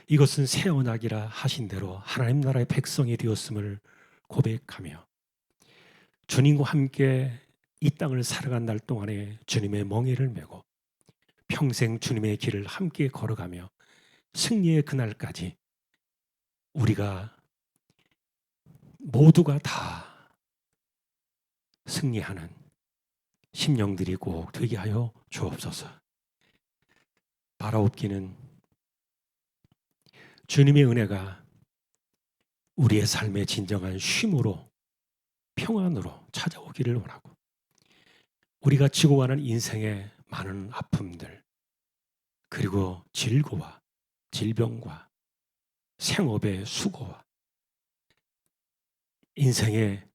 Speaker 1: 이것은 새 언약이라 하신 대로 하나님 나라의 백성이 되었음을 고백하며 주님과 함께 이 땅을 살아간 날 동안에 주님의 멍에를 메고 평생 주님의 길을 함께 걸어가며 승리의 그날까지 우리가 모두가 다 승리하는 심령들이 꼭 되게 하여 주옵소서. 바라옵기는 주님의 은혜가 우리의 삶의 진정한 쉼으로 평안으로 찾아오기를 원하고 우리가 지고 가는 인생의 많은 아픔들 그리고 질고와 질병과 생업의 수고와 인생의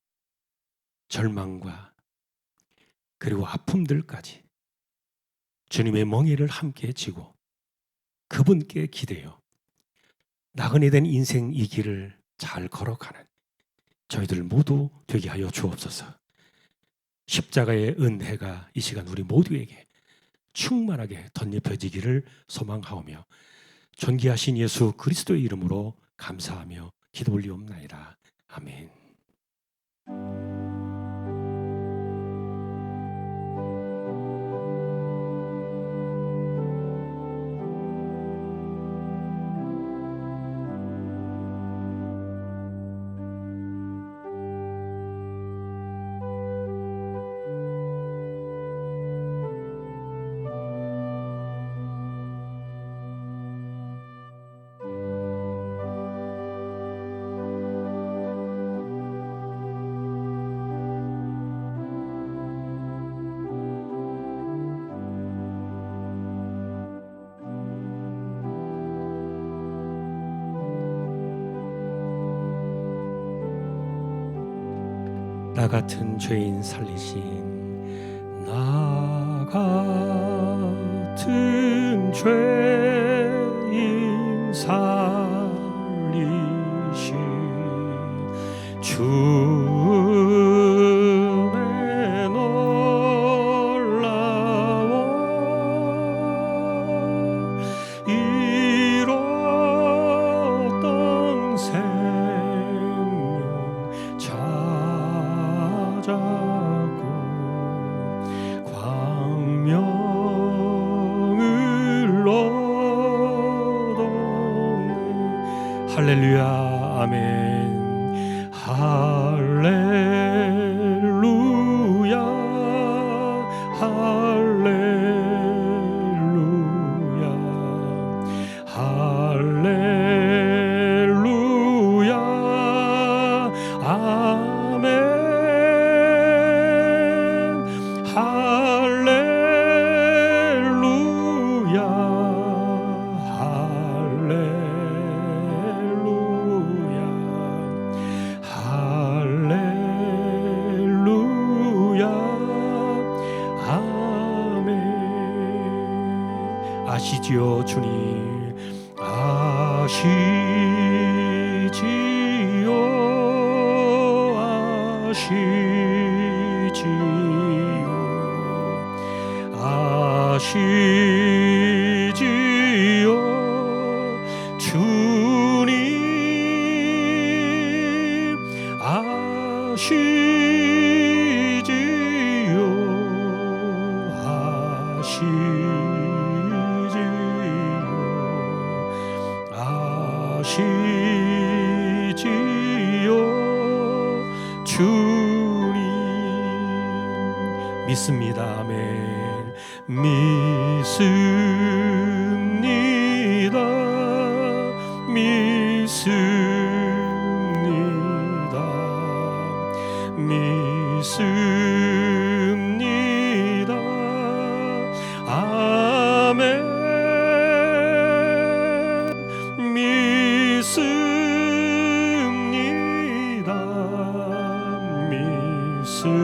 Speaker 1: 절망과 그리고 아픔들까지 주님의 멍에를 함께 지고 그분께 기대어 나그네 된 인생 이 길을 잘 걸어가는 저희들 모두 되게 하여 주옵소서. 십자가의 은혜가 이 시간 우리 모두에게 충만하게 덧입혀지기를 소망하오며 존귀하신 예수 그리스도의 이름으로 감사하며 기도 올리옵나이다. 아멘. 나 같은 죄인 살리신 나 같은 죄인 살리신 주의 놀라워 잃었던 생명 찾았고 광명을 얻었네. 할렐루야 아멘. 할렐루야 할렐루야 할렐루야 아멘. 할렐루야 할렐루야 할렐루야 아멘. 아시지요 주님 아시지요 아시지요 주님 아시지요 아시지요 주님. 믿습니다. 아멘. 믿습니다. 믿습니다. 믿습니다. 아멘. 믿습니다. 믿습니다.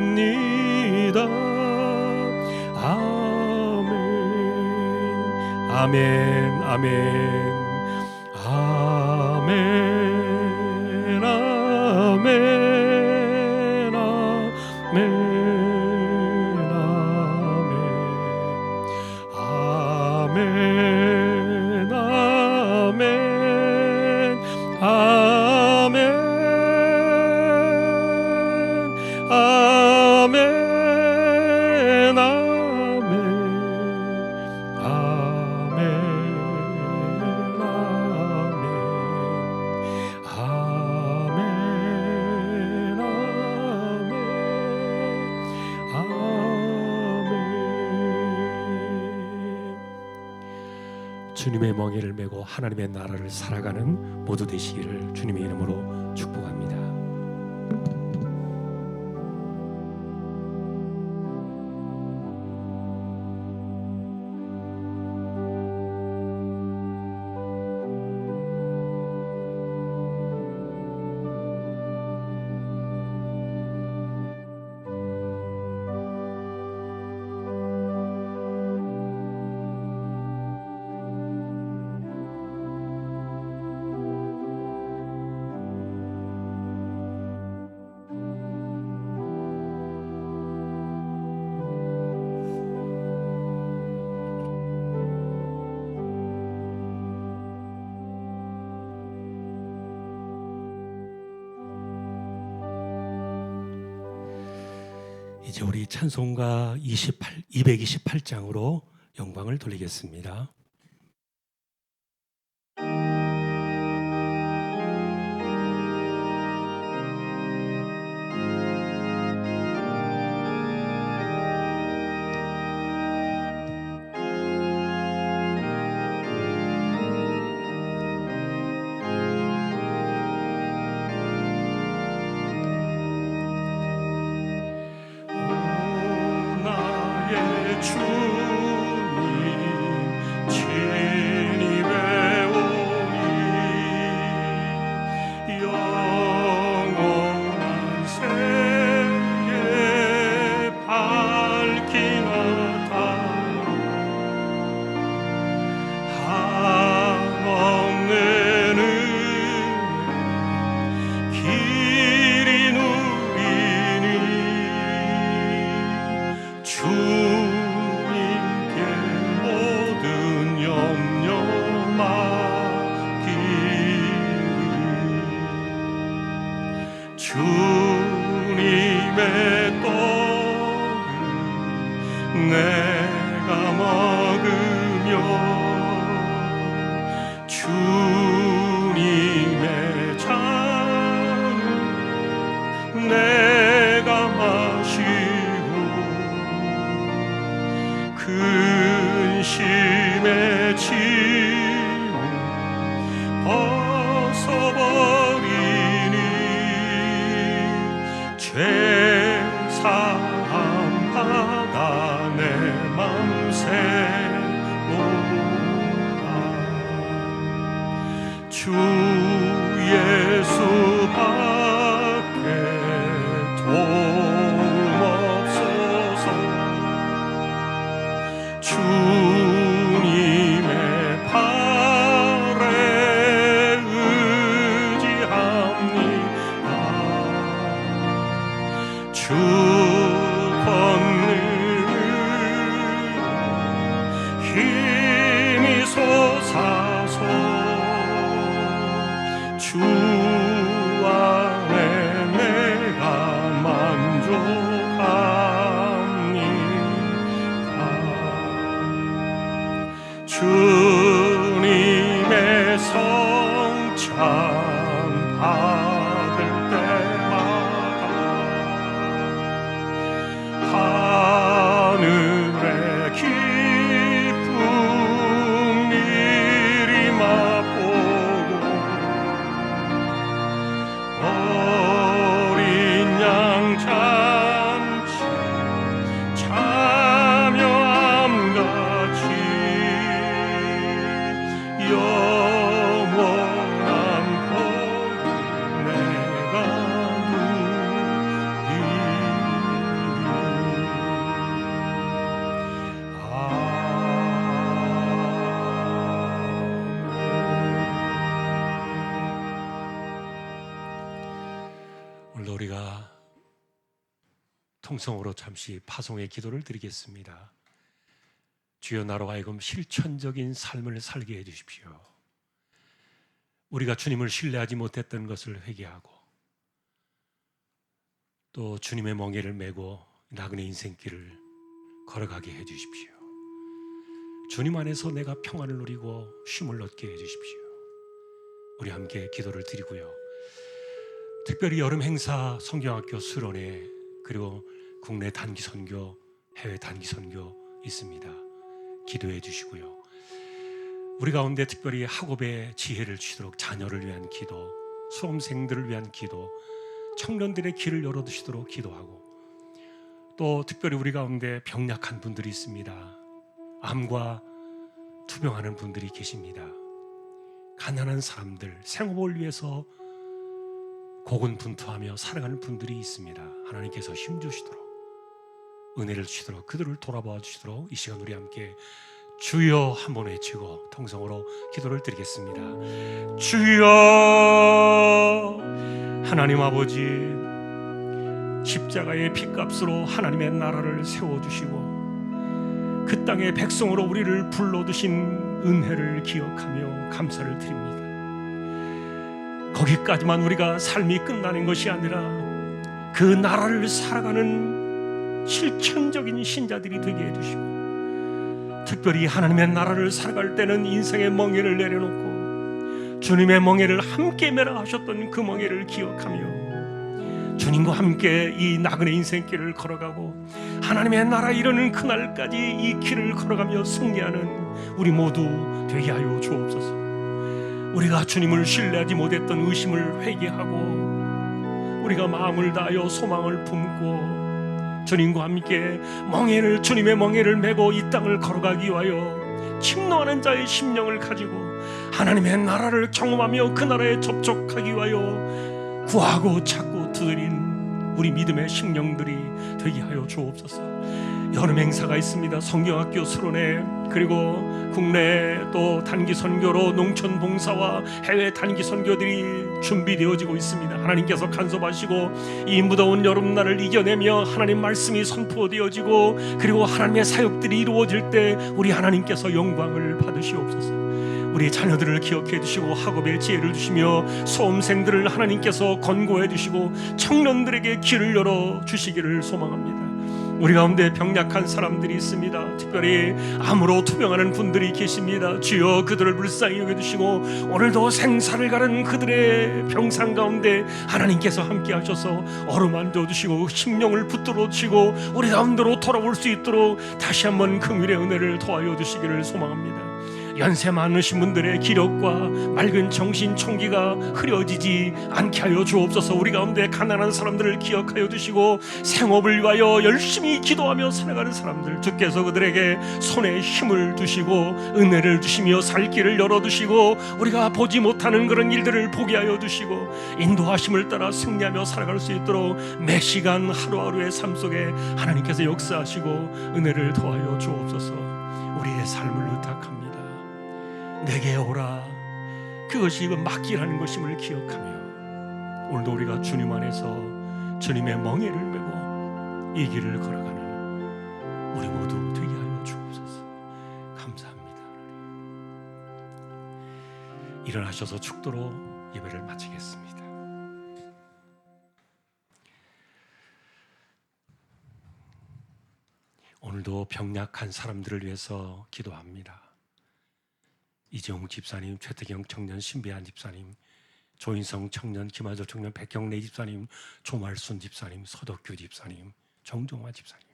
Speaker 1: 믿습니다. 아멘. 아멘. 아멘. 아멘. 아멘. 아멘. 아멘. 아멘. 아멘. 아멘. 주님의 멍에를 메고 하나님의 나라를 살아가는 모두 되시기를 주님의 이름으로 축복합니다. 이제 우리 찬송가 228장으로 영광을 돌리겠습니다. 주님 진입해 오니 영원한 세계 밝히 나타나 한없는 길이 누리니 주님께 모든 염려 맡기리 주님의 떡을 내가 먹으며 주님의 잔을 내가 마시고 근심의 짐을 벗어버리니 죄사함 받아 내 맘 새로다 주 예수밖에 도움 없소서 주님의 팔에 의지합니다 주 권능을 힘이 솟아서 주 영원한 내가 오늘도 우리가 통성으로 잠시 파송의 기도를 드리겠습니다. 주여, 나로 하여금 실천적인 삶을 살게 해주십시오. 우리가 주님을 신뢰하지 못했던 것을 회개하고 또 주님의 멍에를 메고 나그네 인생길을 걸어가게 해주십시오. 주님 안에서 내가 평안을 누리고 쉼을 얻게 해주십시오. 우리 함께 기도를 드리고요, 특별히 여름 행사 성경학교 수련회 그리고 국내 단기 선교, 해외 단기 선교 있습니다. 기도해 주시고요, 우리 가운데 특별히 학업의 지혜를 주시도록 자녀를 위한 기도, 수험생들을 위한 기도, 청년들의 길을 열어두시도록 기도하고, 또 특별히 우리 가운데 병약한 분들이 있습니다. 암과 투병하는 분들이 계십니다. 가난한 사람들, 생업을 위해서 고군분투하며 살아가는 분들이 있습니다. 하나님께서 힘주시도록, 은혜를 주시도록, 그들을 돌아봐 주시도록 이 시간 우리 함께 주여 한번 외치고 통성으로 기도를 드리겠습니다. 주여, 하나님 아버지, 십자가의 피값으로 하나님의 나라를 세워주시고 그 땅의 백성으로 우리를 불러두신 은혜를 기억하며 감사를 드립니다. 거기까지만 우리가 삶이 끝나는 것이 아니라 그 나라를 살아가는 실천적인 신자들이 되게 해주시고, 특별히 하나님의 나라를 살아갈 때는 인생의 멍에를 내려놓고 주님의 멍에를 함께 메라 하셨던 그 멍에를 기억하며 주님과 함께 이 나그네 인생길을 걸어가고 하나님의 나라 이루는 그날까지 이 길을 걸어가며 승리하는 우리 모두 되게 하여 주옵소서. 우리가 주님을 신뢰하지 못했던 의심을 회개하고 우리가 마음을 다하여 소망을 품고 주님과 함께 주님의 멍에를 메고 이 땅을 걸어가기 위하여 침노하는 자의 심령을 가지고 하나님의 나라를 경험하며 그 나라에 접촉하기 위하여 구하고 찾고 두드린 우리 믿음의 심령들이 되게 하여 주옵소서. 여름 행사가 있습니다. 성경학교 수련회, 그리고 국내 또 단기 선교로 농촌 봉사와 해외 단기 선교들이 준비되어지고 있습니다. 하나님께서 간섭하시고 이 무더운 여름날을 이겨내며 하나님 말씀이 선포되어지고 그리고 하나님의 사역들이 이루어질 때 우리 하나님께서 영광을 받으시옵소서. 우리 자녀들을 기억해 주시고 학업의 지혜를 주시며 수험생들을 하나님께서 권고해 주시고 청년들에게 길을 열어 주시기를 소망합니다. 우리 가운데 병약한 사람들이 있습니다. 특별히 암으로 투병하는 분들이 계십니다. 주여, 그들을 불쌍히 여겨주시고 오늘도 생사를 가른 그들의 병상 가운데 하나님께서 함께 하셔서 어루만져 주시고 심령을 붙들어 주시고 우리 가운데로 돌아올 수 있도록 다시 한번 긍휼의 은혜를 더하여 주시기를 소망합니다. 연세 많으신 분들의 기력과 맑은 정신 총기가 흐려지지 않게 하여 주옵소서. 우리 가운데 가난한 사람들을 기억하여 주시고 생업을 위하여 열심히 기도하며 살아가는 사람들, 주께서 그들에게 손에 힘을 두시고 은혜를 주시며 살 길을 열어두시고 우리가 보지 못하는 그런 일들을 보게 하여 주시고 인도하심을 따라 승리하며 살아갈 수 있도록 매 시간 하루하루의 삶 속에 하나님께서 역사하시고 은혜를 더하여 주옵소서. 우리의 삶을 의탁합니다. 내게 오라, 그것이 맡기라는 것임을 기억하며 오늘도 우리가 주님 안에서 주님의 멍에를 메고 이 길을 걸어가는 우리 모두 되게 하여 주옵소서. 감사합니다. 일어나셔서 축도로 예배를 마치겠습니다. 오늘도 병약한 사람들을 위해서 기도합니다. 이재용 집사님, 최태경 청년, 신비한 집사님, 조인성 청년, 김하절 청년, 백경래 집사님, 조말순 집사님, 서덕규 집사님, 정종화 집사님,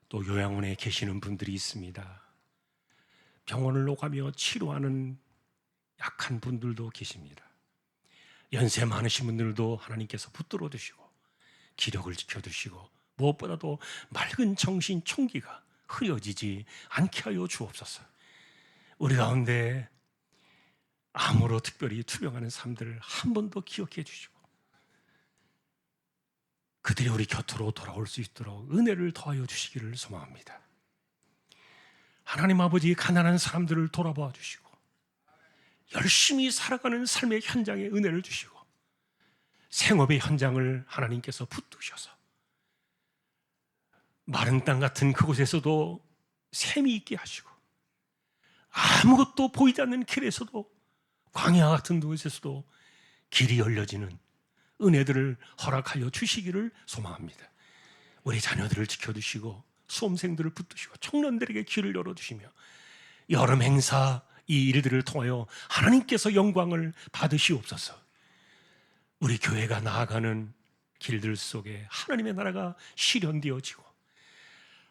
Speaker 1: 또 요양원에 계시는 분들이 있습니다. 병원을 오가며 치료하는 약한 분들도 계십니다. 연세 많으신 분들도 하나님께서 붙들어 주시고 기력을 지켜주시고 무엇보다도 맑은 정신 총기가 흐려지지 않게 하여 주옵소서. 우리 가운데 암으로 특별히 투병하는 사람들을 한 번 더 기억해 주시고 그들이 우리 곁으로 돌아올 수 있도록 은혜를 더하여 주시기를 소망합니다. 하나님 아버지, 가난한 사람들을 돌아봐 주시고 열심히 살아가는 삶의 현장에 은혜를 주시고 생업의 현장을 하나님께서 붙드셔서 마른 땅 같은 그곳에서도 샘이 있게 하시고 아무것도 보이지 않는 길에서도 광야 같은 곳에서도 길이 열려지는 은혜들을 허락하여 주시기를 소망합니다. 우리 자녀들을 지켜주시고 수험생들을 붙드시고 청년들에게 길을 열어주시며 여름 행사 이 일들을 통하여 하나님께서 영광을 받으시옵소서. 우리 교회가 나아가는 길들 속에 하나님의 나라가 실현되어지고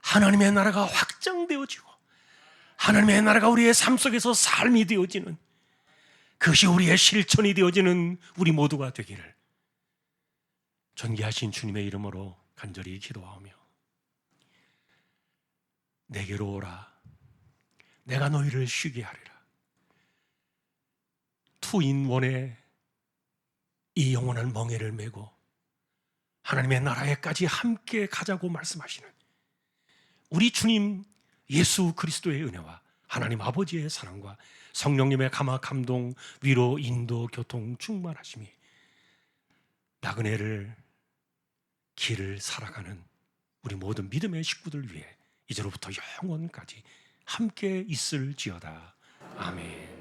Speaker 1: 하나님의 나라가 확장되어지고 하나님의 나라가 우리의 삶 속에서 삶이 되어지는, 그것이 우리의 실천이 되어지는 우리 모두가 되기를 존귀하신 주님의 이름으로 간절히 기도하오며, 내게로 오라, 내가 너희를 쉬게 하리라. 투인원의 이 영원한 멍에를 메고 하나님의 나라에까지 함께 가자고 말씀하시는 우리 주님 예수 그리스도의 은혜와 하나님 아버지의 사랑과 성령님의 감화 감동 위로 인도 교통 충만하심이 나그네를 길을 살아가는 우리 모든 믿음의 식구들 위해 이제로부터 영원까지 함께 있을지어다. 아멘.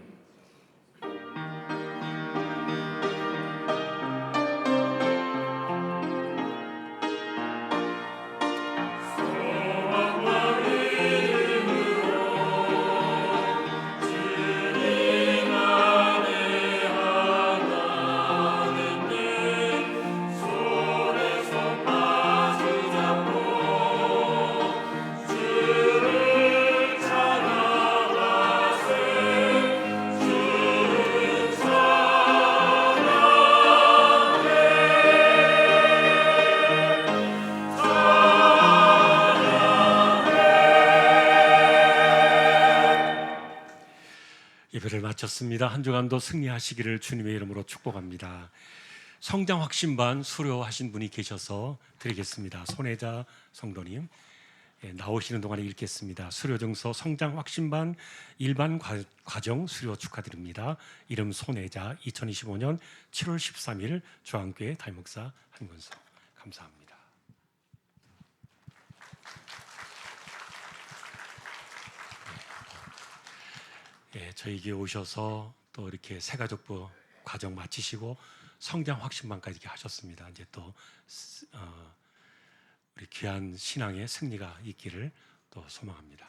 Speaker 1: 예배를 마쳤습니다. 한 주간도 승리하시기를 주님의 이름으로 축복합니다. 성장 확신반 수료하신 분이 계셔서 드리겠습니다. 손혜자 성도님, 나오시는 동안에 읽겠습니다. 수료증서 성장 확신반 일반 과정 수료 축하드립니다. 이름 손혜자, 2025년 7월 13일 중앙교회 담임목사 한군서. 감사합니다. 저에게 오셔서 또 이렇게 새가족부 과정 마치시고 성장 확신반까지 이렇게 하셨습니다. 이제 또 우리 귀한 신앙의 승리가 있기를 또 소망합니다.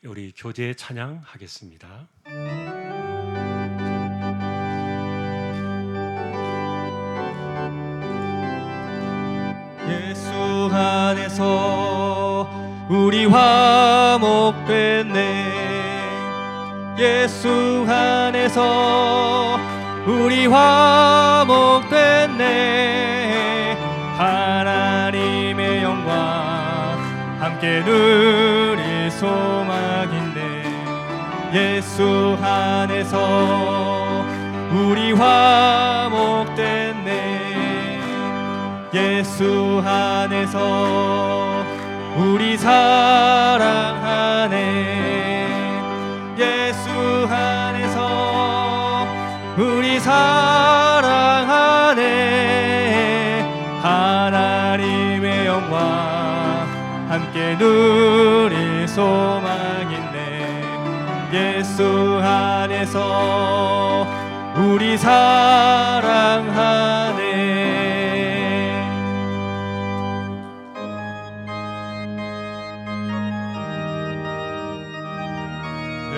Speaker 1: 우리 교제 찬양하겠습니다.
Speaker 3: 예수 안에서 우리 화목됐네. 예수 안에서 우리 화목됐네. 하나님의 영광 함께 누릴 소망인데. 예수 안에서 우리 화목됐네. 예수 안에서 우리 사랑하네. 예수 안에서 우리 사랑하네. 하나님의 영광 함께 누릴 소망인데. 예수 안에서 우리 사랑하네.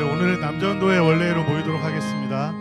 Speaker 4: 오늘 남전도의 원래로 모이도록 하겠습니다.